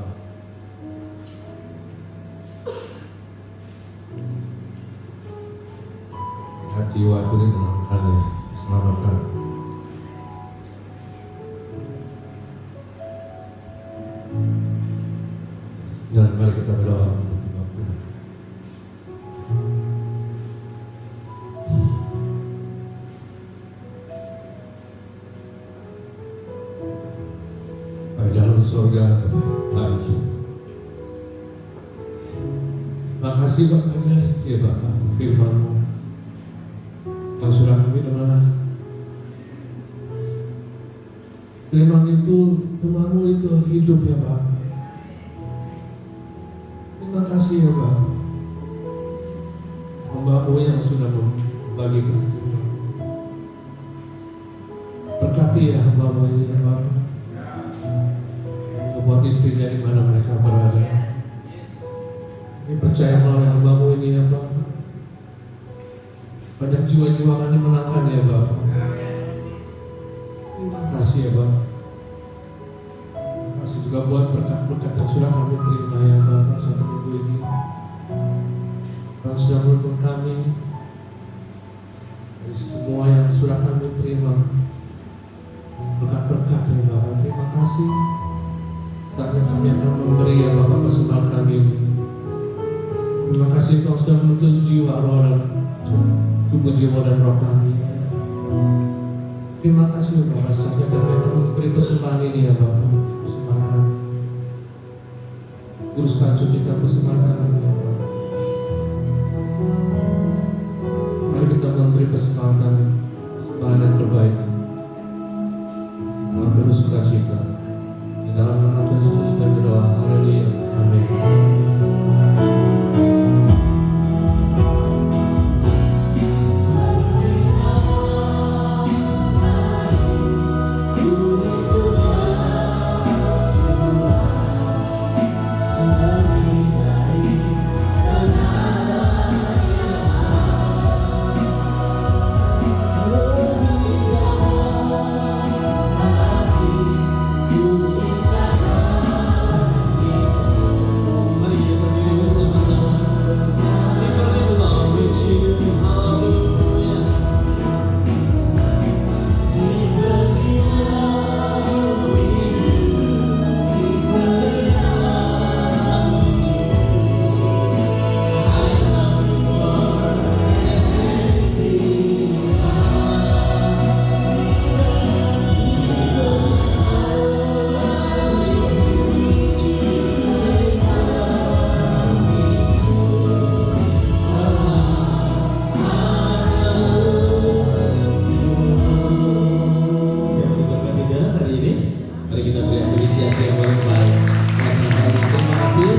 lihat jiwa itu dimenangkan ya, diselamatkan. Dan mari kita berdoa untuk Bapak. Baik dalam surga, baik. Terima kasih Bapak ya Bapak untuk firman-Mu yang sudah kami dengar. Firman-Mu itu hidup ya Bapak. Terima kasih ya Bapak, hamba-Mu yang sudah membagikan firman. Berkati ya hamba-Mu ini ya Bapak, membuat istrinya di mana mereka berada. Ini percaya melalui hamba-Mu ini ya Bapak, banyak jiwa-jiwa akan dimenangkan ya Bapak. Terima kasih ya Bapak. Terima kasih juga buat berkat-berkat yang sudah kami terima ya Bapak satu minggu ini. Tuhan sudah menuntun kami dari semua yang sudah kami terima, berkat-berkat ya Bapak. Terima kasih. Saatnya kami akan memberi ya Bapak persembahan kami ini. Terima kasih Tuhan sudah menuntun jiwa, roh dan tubuh, jiwa dan roh kami. Terima kasih Bapak, saatnya kami akan memberi persembahan ini ya Bapak. Persembahan kami, uruskan, cucikan persembahan kami ya Bapak. Mari kita memberi persembahan kami, persembahan yang terbaik dalam penuh sukacita. Di dalam nama Tuhan Yesus kami berdoa. Haleluya. Amin. paling baik. Terima kasih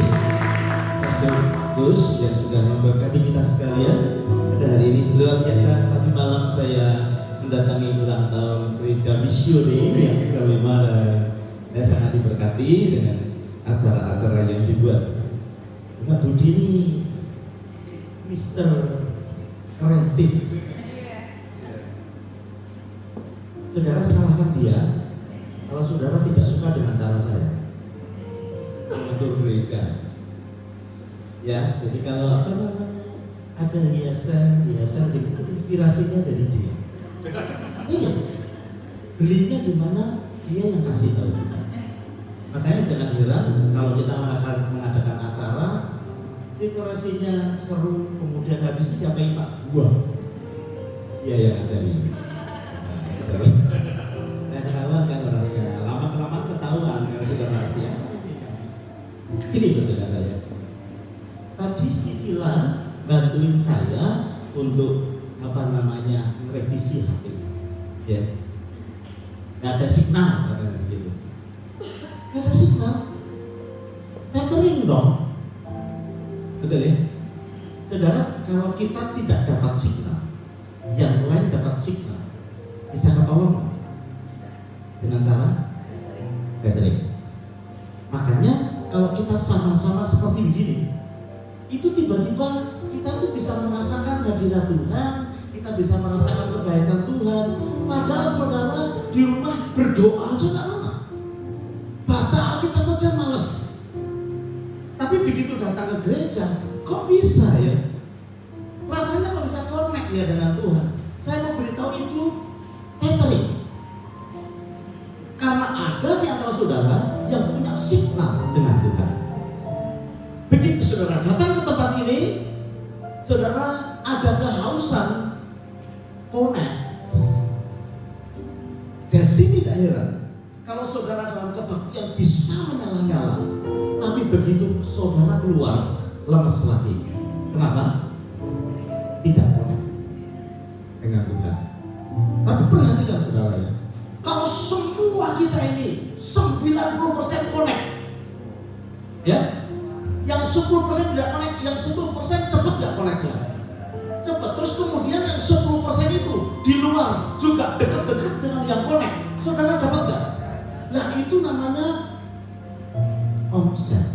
Pastor Gus yang sudah memberkati kita sekalian pada hari ini. Luar biasa, tadi malam saya mendatangi ulang tahun gereja Misioni yang ke-5 dan saya sangat diberkati dengan acara-acara yang dibuat. Mbak Budi ini Mister Kreatif. Saudara salahkan dia kalau saudara tidak suka dengan cara saya untuk gereja. Ya, jadi kalau apa namanya ada hiasan gitu, inspirasinya dari dia. Iya, belinya di mana dia yang kasih tahu juga. Makanya jangan heran kalau kita akan mengadakan acara, dekorasinya seru, kemudian habisnya diapain Pak? Buah. Dia yang ngajari. Nah, ketahuan kan orangnya, lama-lama ketahuan kalau sudah rahasia. Ini saudara ya. Tadi si Filan bantuin saya untuk apa namanya revisi HP. Ya. Nggak ada signal katanya gitu. Nggak ada signal. Tethering dong. Betul ya? Saudara, kalau kita tidak dapat signal, yang lain dapat signal, bisa ketolong nggak? Dengan cara tethering. Makanya kalau kita sama-sama seperti begini, itu tiba-tiba kita tuh bisa merasakan hadirat Tuhan, kita bisa merasakan kebaikan Tuhan. Padahal saudara di rumah berdoa aja nggak pernah, baca Alkitab aja males. Tapi begitu datang ke gereja, kok bisa ya? Rasanya kok bisa connect ya dengan Tuhan. Saya mau beritahu itu tethering. Karena ada di antara saudara yang punya signal dengan Tuhan. Begitu saudara datang ke tempat ini, saudara ada kehausan connect. Jadi tidak heran kalau saudara dalam kebaktian bisa menyala-nyala, tapi begitu saudara keluar lemes lagi. Kenapa? Tidak connect dengan Tuhan. Tapi perhatikan saudara ya, kalau semua kita ini 90% connect, ya, yang 10% tidak connect, yang 10% cepat nggak connect-nya, cepat. Terus kemudian yang 10% itu di luar juga dekat-dekat dengan yang connect, saudara dapat nggak? Nah itu namanya omset.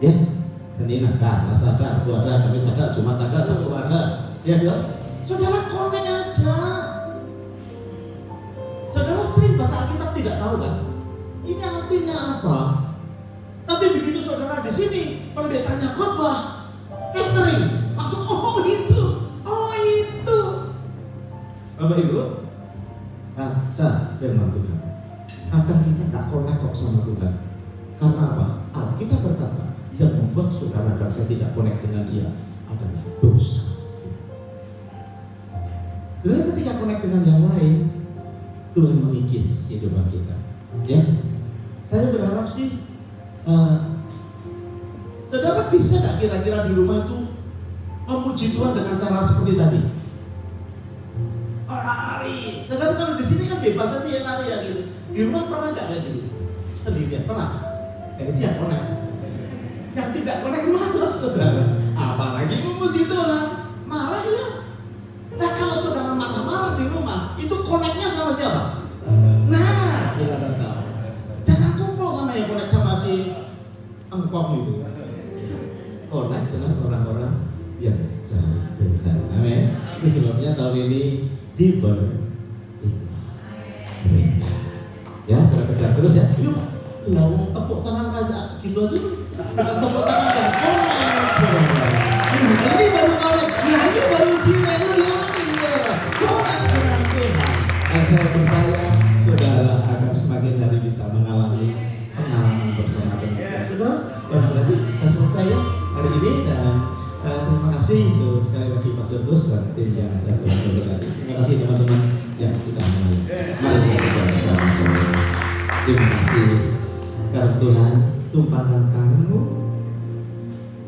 Ya, Senin ada, Selasa ada, Rabu ada, Kamis ada, Jumat ada, Sabtu ada, ya dong. Saudara connect aja. Saudara sering baca Alkitab tidak tahu kan? Ini artinya apa? Tapi begitu saudara di sini, pendetanya khotbah, catering, langsung oh itu. Bapak Ibu, baca firman Tuhan. Kadang kita tak connect kok sama Tuhan. Karena apa? Alkitab berkata, yang membuat saudara dan saya tidak connect dengan Dia adalah dosa. Jadi ketika connect dengan yang lain, Tuhan mengikis kehidupan kita. Ya, saya berharap sih, saudara bisa nggak kira-kira di rumah itu memuji Tuhan dengan cara seperti tadi? Lari. Saudara kalau di sini kan bebas aja ya lari ya gitu. Di rumah pernah nggak kayak gitu? Sendirian pernah? Itu yang connect. Yang tidak connect malas saudara. Apalagi memuji Tuhan, marah ya. Nah kalau saudara marah-marah di rumah, itu connect-nya sama siapa? Nah, saudara tahu. Jangan kumpul sama yang connect sama si engkong itu. Connect dengan orang-orang yang cari Tuhan. Amin. Itu sebabnya tahun ini diberkati. Ya, sudah kerja terus ya. Yuk, lalu tepuk tangan aja gitu aja. Bukan tepuk tangan aja. Ini baru connect. Nah, ini baru cinta lebih lagi. Connect dengan Tuhan. Dan saya percaya saudara akan semakin hari bisa mengalami pengalaman bersama dengan Tuhan. Saudara, dan berarti kita selesai ya hari ini dan terima kasih untuk sekali lagi Pastor Gus dan tim yang ada berkati. Terima kasih teman-teman yang sudah mulai. Mari kita bersama. Terima kasih. Sekarang Tuhan tumpahkan tanganmu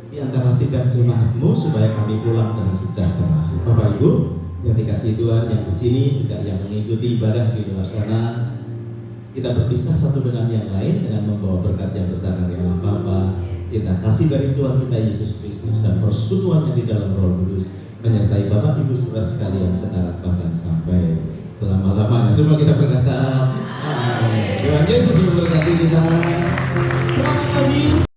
di antara sidang jemaatmu supaya kami pulang dengan sejahtera. Bapak Ibu yang dikasihi Tuhan yang di sini juga yang mengikuti ibadah di luar sana, kita berpisah satu dengan yang lain dengan membawa berkat yang besar dari Allah Bapa, cinta kasih dari Tuhan kita Yesus Kristus, dan persekutuannya di dalam Roh Kudus menyertai Bapak Ibu saudara sekalian sekarang bahkan sampai selama-lamanya. Semua kita berkata, amin. Tuhan Yesus memberkati kita.